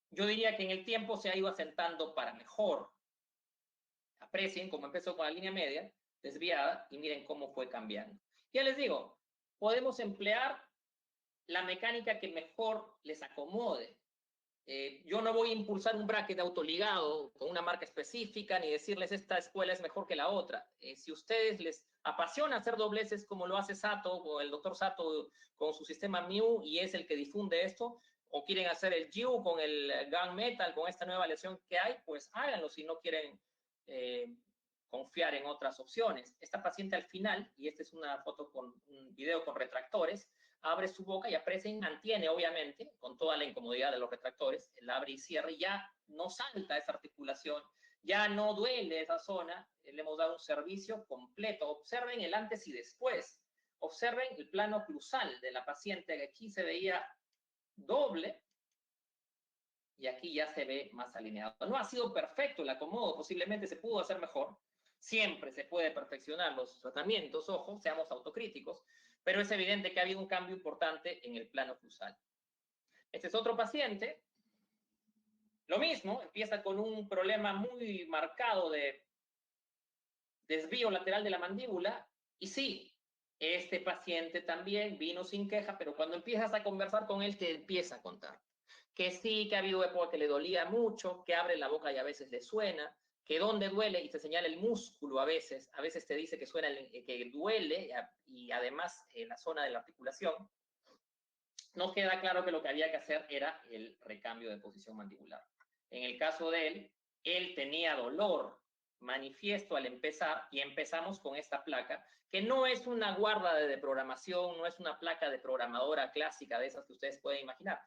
Yo diría que en el tiempo se ha ido asentando para mejor. Aprecien cómo empezó con la línea media, desviada, y miren cómo fue cambiando. Ya les digo, podemos emplear la mecánica que mejor les acomode. Yo no voy a impulsar un bracket autoligado con una marca específica, ni decirles esta escuela es mejor que la otra. Si ustedes les apasiona hacer dobleces como lo hace Sato, o el doctor Sato con su sistema MIU, y es el que difunde esto, o quieren hacer el GIU con el Gang Metal, con esta nueva lesión que hay, pues háganlo si no quieren confiar en otras opciones. Esta paciente al final, y esta es una foto con un video con retractores, abre su boca y aprecia y mantiene, obviamente, con toda la incomodidad de los retractores, el abre y cierre, y ya no salta esa articulación, ya no duele esa zona, le hemos dado un servicio completo. Observen el antes y después, observen el plano oclusal de la paciente, que aquí se veía doble, y aquí ya se ve más alineado. No ha sido perfecto el acomodo, posiblemente se pudo hacer mejor, siempre se puede perfeccionar los tratamientos, ojo, seamos autocríticos, pero es evidente que ha habido un cambio importante en el plano oclusal. Este es otro paciente, lo mismo, empieza con un problema muy marcado de desvío lateral de la mandíbula, y sí, Este paciente también vino sin queja, pero cuando empiezas a conversar con él, te empieza a contar que sí, que ha habido época que le dolía mucho, que abre la boca y a veces le suena, que dónde duele y te señala el músculo a veces te dice que suena, que duele y además la zona de la articulación. Nos queda claro que lo que había que hacer era el recambio de posición mandibular. En el caso de él tenía dolor manifiesto al empezar y empezamos con esta placa, que no es una guarda de programación, no es una placa de programadora clásica de esas que ustedes pueden imaginar.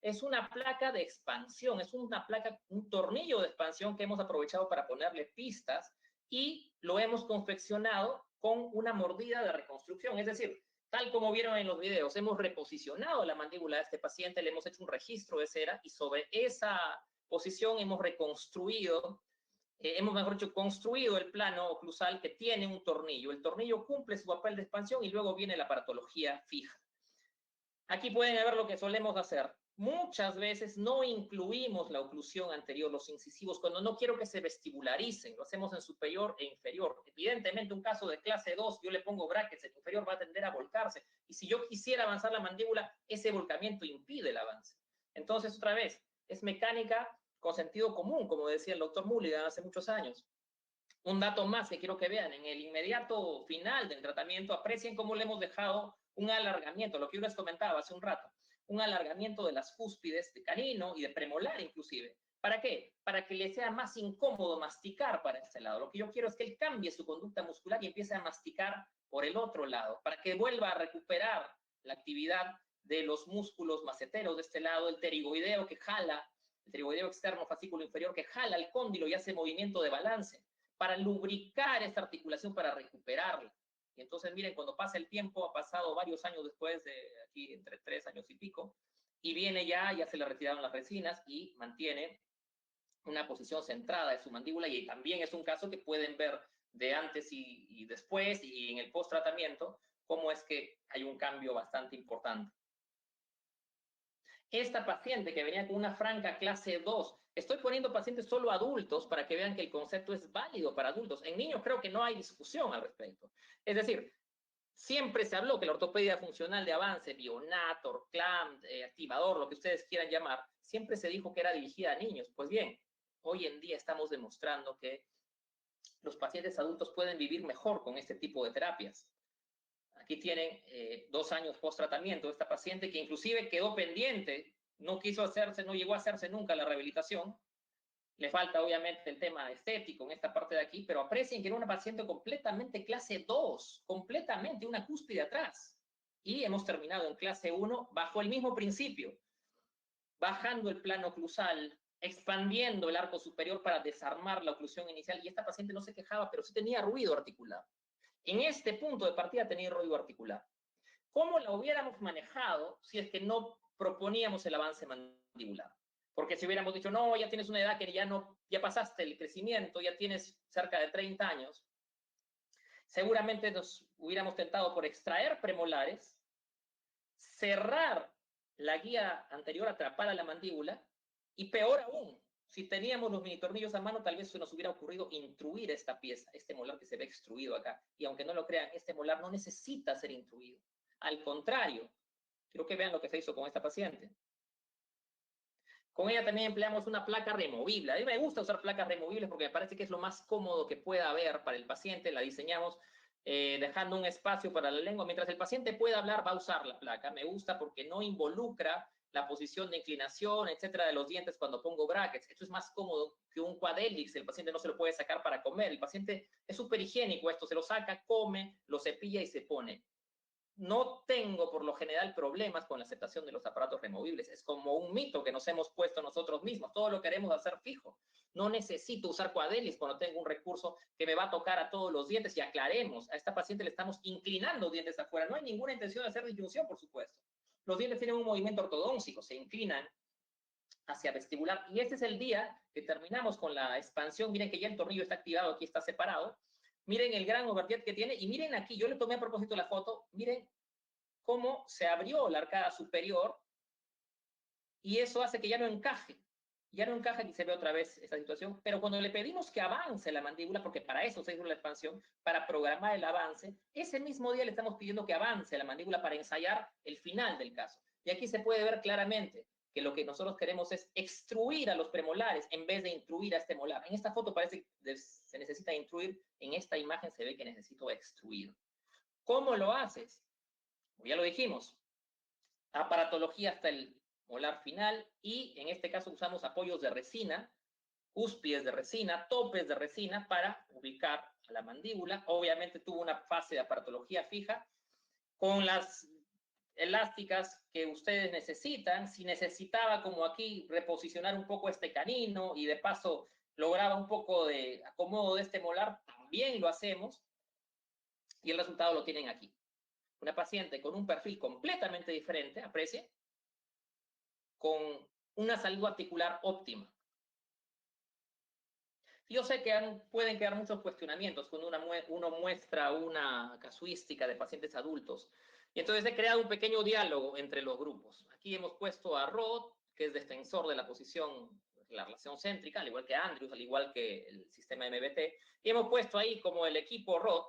Es una placa de expansión, es una placa, un tornillo de expansión que hemos aprovechado para ponerle pistas y lo hemos confeccionado con una mordida de reconstrucción, es decir, tal como vieron en los videos, hemos reposicionado la mandíbula de este paciente, le hemos hecho un registro de cera y sobre esa posición hemos reconstruido, hemos mejor dicho, construido el plano oclusal que tiene un tornillo. El tornillo cumple su papel de expansión y luego viene la aparatología fija. Aquí pueden ver lo que solemos hacer. Muchas veces no incluimos la oclusión anterior, los incisivos, cuando no quiero que se vestibularicen, lo hacemos en superior e inferior. Evidentemente, un caso de clase 2, yo le pongo brackets, el inferior va a tender a volcarse, y si yo quisiera avanzar la mandíbula, ese volcamiento impide el avance. Entonces, otra vez, es mecánica con sentido común, como decía el doctor Mulligan hace muchos años. Un dato más que quiero que vean, en el inmediato final del tratamiento, aprecien cómo le hemos dejado un alargamiento, lo que yo les comentaba hace un rato, un alargamiento de las cúspides de canino y de premolar inclusive. ¿Para qué? Para que le sea más incómodo masticar para este lado. Lo que yo quiero es que él cambie su conducta muscular y empiece a masticar por el otro lado, para que vuelva a recuperar la actividad de los músculos maceteros de este lado, el pterigoideo que jala, el pterigoideo externo fascículo inferior que jala el cóndilo y hace movimiento de balance, para lubricar esta articulación, para recuperarla. Y entonces, miren, cuando pasa el tiempo, ha pasado varios años después, de aquí entre 3 años y pico, y viene ya se le retiraron las resinas y mantiene una posición centrada de su mandíbula, y también es un caso que pueden ver de antes y después, y en el post-tratamiento, cómo es que hay un cambio bastante importante. Esta paciente que venía con una franca clase 2, estoy poniendo pacientes solo adultos para que vean que el concepto es válido para adultos. En niños creo que no hay discusión al respecto. Es decir, siempre se habló que la ortopedia funcional de avance, Bionator, CLAMP, activador, lo que ustedes quieran llamar, siempre se dijo que era dirigida a niños. Pues bien, hoy en día estamos demostrando que los pacientes adultos pueden vivir mejor con este tipo de terapias. Aquí tienen 2 años post-tratamiento de esta paciente que inclusive quedó pendiente, no quiso hacerse, no llegó a hacerse nunca la rehabilitación. Le falta obviamente el tema estético en esta parte de aquí, pero aprecien que era una paciente completamente clase 2, completamente una cúspide atrás. Y hemos terminado en clase 1 bajo el mismo principio, bajando el plano oclusal, expandiendo el arco superior para desarmar la oclusión inicial, y esta paciente no se quejaba, pero sí tenía ruido articular. En este punto de partida tenía ruido articular. ¿Cómo la hubiéramos manejado si es que no proponíamos el avance mandibular? Porque si hubiéramos dicho, no, ya tienes una edad que ya pasaste el crecimiento, ya tienes cerca de 30 años, seguramente nos hubiéramos tentado por extraer premolares, cerrar la guía anterior atrapada a la mandíbula, y peor aún, si teníamos los mini tornillos a mano, tal vez se nos hubiera ocurrido intruir esta pieza, este molar que se ve extruido acá. Y aunque no lo crean, este molar no necesita ser intruido. Al contrario, quiero que vean lo que se hizo con esta paciente. Con ella también empleamos una placa removible. A mí me gusta usar placas removibles porque me parece que es lo más cómodo que pueda haber para el paciente. La diseñamos dejando un espacio para la lengua. Mientras el paciente pueda hablar, va a usar la placa. Me gusta porque no involucra la posición de inclinación, etcétera, de los dientes cuando pongo brackets. Esto es más cómodo que un quadélix. El paciente no se lo puede sacar para comer. El paciente es súper higiénico esto. Se lo saca, come, lo cepilla y se pone. No tengo por lo general problemas con la aceptación de los aparatos removibles. Es como un mito que nos hemos puesto nosotros mismos. Todo lo queremos hacer fijo. No necesito usar quadélis cuando tengo un recurso que me va a tocar a todos los dientes. Y aclaremos, a esta paciente le estamos inclinando dientes afuera. No hay ninguna intención de hacer disyunción, por supuesto. Los dientes tienen un movimiento ortodóntico, se inclinan hacia vestibular. Y este es el día que terminamos con la expansión. Miren que ya el tornillo está activado, aquí está separado. Miren el gran overjet que tiene, y miren aquí, yo le tomé a propósito la foto, miren cómo se abrió la arcada superior, y eso hace que ya no encaje. Ya no encaja, aquí se ve otra vez esta situación, pero cuando le pedimos que avance la mandíbula, porque para eso se hizo la expansión, para programar el avance, ese mismo día le estamos pidiendo que avance la mandíbula para ensayar el final del caso. Y aquí se puede ver claramente que lo que nosotros queremos es extruir a los premolares en vez de intruir a este molar. En esta foto parece que se necesita intruir, en esta imagen se ve que necesito extruir. ¿Cómo lo haces? Ya lo dijimos, aparatología hasta el molar final, y en este caso usamos apoyos de resina, cúspides de resina, topes de resina para ubicar a la mandíbula. Obviamente tuvo una fase de aparatología fija con las elásticas que ustedes necesitan. Si necesitaba, como aquí, reposicionar un poco este canino y de paso lograba un poco de acomodo de este molar, también lo hacemos, y el resultado lo tienen aquí. Una paciente con un perfil completamente diferente, aprecie, con una salud articular óptima. Yo sé que pueden quedar muchos cuestionamientos cuando uno muestra una casuística de pacientes adultos. Y entonces he creado un pequeño diálogo entre los grupos. Aquí hemos puesto a Rod, que es defensor de la posición, la relación céntrica, al igual que Andrews, al igual que el sistema MBT. Y hemos puesto ahí como el equipo Rod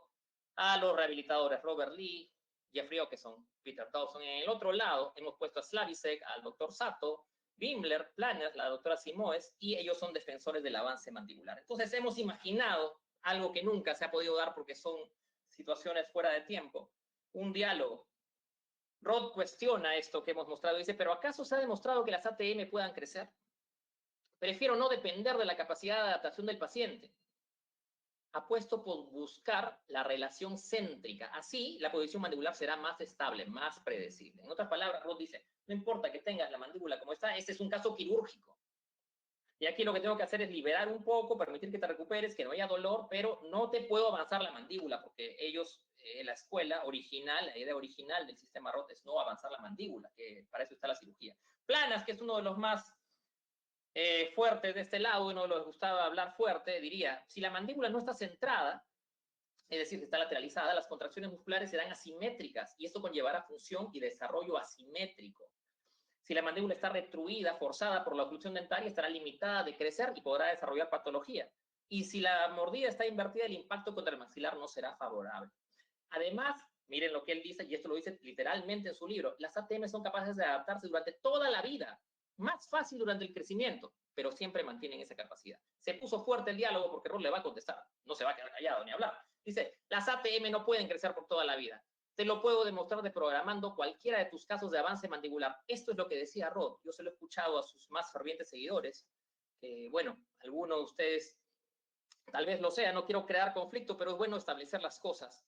a los rehabilitadores Robert Lee, Jeffrey Okeson, Peter Dawson. En el otro lado hemos puesto a Slavisek, al doctor Sato, Wimler, Planner, la doctora Simoes, y ellos son defensores del avance mandibular. Entonces hemos imaginado algo que nunca se ha podido dar porque son situaciones fuera de tiempo, un diálogo. Rod cuestiona esto que hemos mostrado, dice, ¿pero acaso se ha demostrado que las ATM puedan crecer? Prefiero no depender de la capacidad de adaptación del paciente. Apuesto por buscar la relación céntrica. Así, la posición mandibular será más estable, más predecible. En otras palabras, Rod dice, no importa que tengas la mandíbula como está, este es un caso quirúrgico. Y aquí lo que tengo que hacer es liberar un poco, permitir que te recuperes, que no haya dolor, pero no te puedo avanzar la mandíbula, porque ellos, la escuela original, la idea original del sistema Rod es no avanzar la mandíbula, que para eso está la cirugía. Planas, que es uno de los más fuertes de este lado, uno les gustaba hablar fuerte, diría, si la mandíbula no está centrada, es decir, que está lateralizada, las contracciones musculares serán asimétricas y esto conllevará función y desarrollo asimétrico. Si la mandíbula está retruida, forzada por la oclusión dentaria, estará limitada de crecer y podrá desarrollar patología. Y si la mordida está invertida, el impacto contra el maxilar no será favorable. Además, miren lo que él dice, y esto lo dice literalmente en su libro, las ATM son capaces de adaptarse durante toda la vida, más fácil durante el crecimiento, pero siempre mantienen esa capacidad. Se puso fuerte el diálogo porque Rod le va a contestar, no se va a quedar callado ni hablar. Dice, las ATM no pueden crecer por toda la vida. Te lo puedo demostrar desprogramando cualquiera de tus casos de avance mandibular. Esto es lo que decía Rod. Yo se lo he escuchado a sus más fervientes seguidores, que, bueno, algunos de ustedes tal vez lo sea, no quiero crear conflicto, pero es bueno establecer las cosas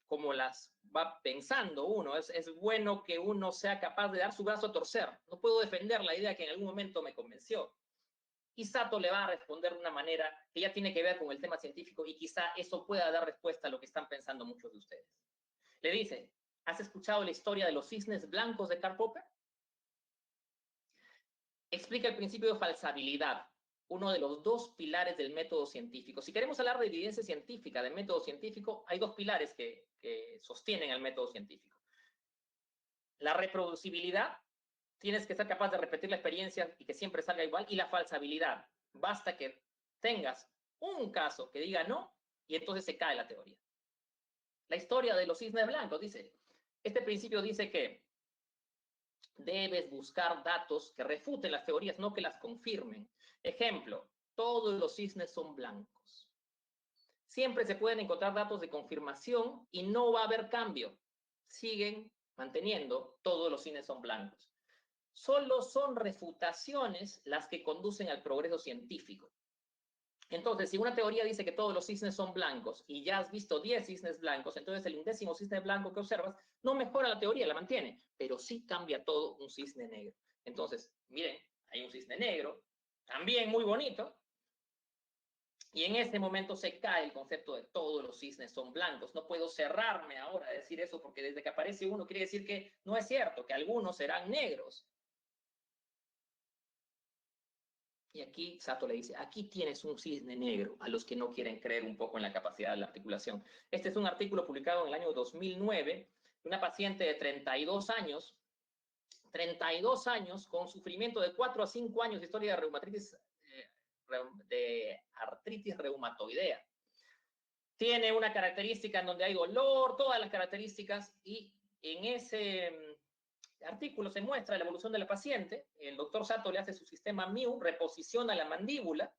como las va pensando uno. Es bueno que uno sea capaz de dar su brazo a torcer. No puedo defender la idea que en algún momento me convenció. Y Sato le va a responder de una manera que ya tiene que ver con el tema científico y quizá eso pueda dar respuesta a lo que están pensando muchos de ustedes. Le dice, ¿has escuchado la historia de los cisnes blancos de Karl Popper? Explica el principio de falsabilidad, uno de los dos pilares del método científico. Si queremos hablar de evidencia científica, del método científico, hay dos pilares que sostienen el método científico. La reproducibilidad, tienes que ser capaz de repetir la experiencia y que siempre salga igual, y la falsabilidad. Basta que tengas un caso que diga no, y entonces se cae la teoría. La historia de los cisnes blancos dice, este principio dice que debes buscar datos que refuten las teorías, no que las confirmen. Ejemplo, todos los cisnes son blancos. Siempre se pueden encontrar datos de confirmación y no va a haber cambio. Siguen manteniendo, todos los cisnes son blancos. Solo son refutaciones las que conducen al progreso científico. Entonces, si una teoría dice que todos los cisnes son blancos y ya has visto 10 cisnes blancos, entonces el 11º cisne blanco que observas no mejora la teoría, la mantiene, pero sí cambia todo un cisne negro. Entonces, miren, hay un cisne negro, también muy bonito, y en ese momento se cae el concepto de todos los cisnes son blancos. No puedo cerrarme ahora a decir eso porque desde que aparece uno quiere decir que no es cierto, que algunos serán negros. Y aquí Sato le dice, aquí tienes un cisne negro a los que no quieren creer un poco en la capacidad de la articulación. Este es un artículo publicado en el año 2009 de una paciente de 32 años 32 años con sufrimiento de 4 a 5 años de historia de artritis reumatoidea. Tiene una característica en donde hay dolor, todas las características, y en ese artículo se muestra la evolución de la paciente. El doctor Sato le hace su sistema Mew, reposiciona la mandíbula,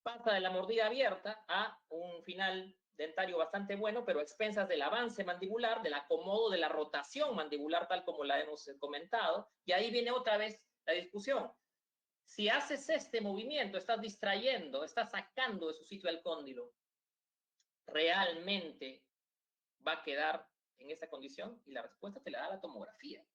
pasa de la mordida abierta a un final dentario bastante bueno, pero a expensas del avance mandibular, del acomodo de la rotación mandibular, tal como la hemos comentado, y ahí viene otra vez la discusión. Si haces este movimiento, estás distrayendo, estás sacando de su sitio al cóndilo, ¿realmente va a quedar en esa condición? Y la respuesta te la da la tomografía.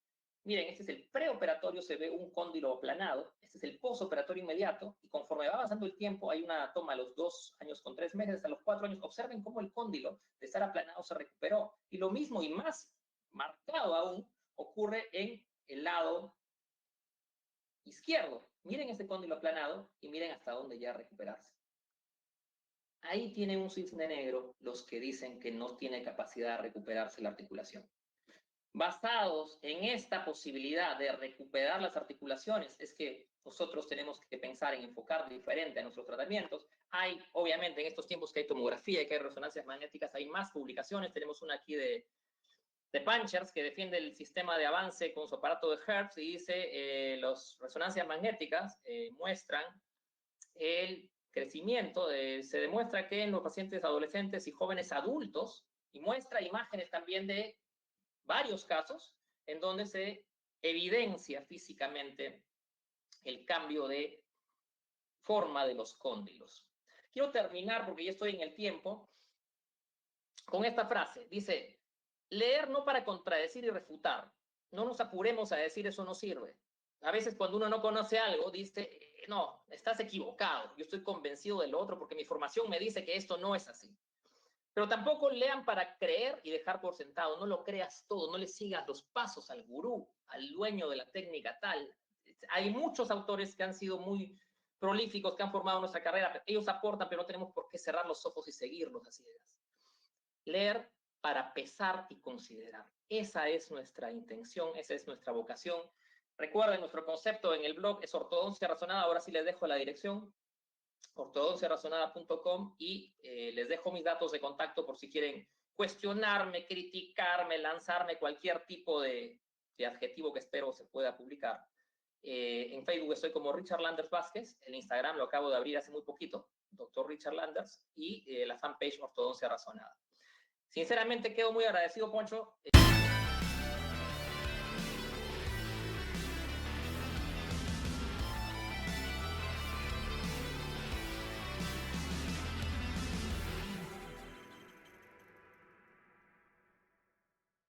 Miren, este es el preoperatorio, se ve un cóndilo aplanado. Este es el posoperatorio inmediato. Y conforme va avanzando el tiempo, hay una toma a los 2 años con 3 meses, hasta los 4 años. Observen cómo el cóndilo, de estar aplanado, se recuperó. Y lo mismo y más marcado aún ocurre en el lado izquierdo. Miren este cóndilo aplanado y miren hasta dónde ya recuperarse. Ahí tienen un cisne negro los que dicen que no tiene capacidad de recuperarse la articulación. Basados en esta posibilidad de recuperar las articulaciones, es que nosotros tenemos que pensar en enfocar diferente a nuestros tratamientos. Hay, obviamente, en estos tiempos que hay tomografía y que hay resonancias magnéticas, hay más publicaciones. Tenemos una aquí de Panchers, que defiende el sistema de avance con su aparato de Hertz, y dice, las resonancias magnéticas muestran el crecimiento, se demuestra que en los pacientes adolescentes y jóvenes adultos, y muestra imágenes también de varios casos en donde se evidencia físicamente el cambio de forma de los cóndilos. Quiero terminar, porque ya estoy en el tiempo, con esta frase. Dice, leer no para contradecir y refutar. No nos apuremos a decir eso no sirve. A veces cuando uno no conoce algo, dice, no, estás equivocado. Yo estoy convencido de lo otro porque mi formación me dice que esto no es así. Pero tampoco lean para creer y dejar por sentado. No lo creas todo, no le sigas los pasos al gurú, al dueño de la técnica tal. Hay muchos autores que han sido muy prolíficos, que han formado nuestra carrera. Ellos aportan, pero no tenemos por qué cerrar los ojos y seguirlos a ciegas. Leer para pesar y considerar. Esa es nuestra intención, esa es nuestra vocación. Recuerden, nuestro concepto en el blog es ortodoncia razonada. Ahora sí les dejo la dirección, ortodonciarazonada.com, y les dejo mis datos de contacto por si quieren cuestionarme, criticarme, lanzarme cualquier tipo de adjetivo que espero se pueda publicar. En Facebook estoy como Richard Landers Vázquez, el Instagram lo acabo de abrir hace muy poquito, Dr. Richard Landers, y la fanpage Ortodoncia Razonada. Sinceramente quedo muy agradecido, Poncho.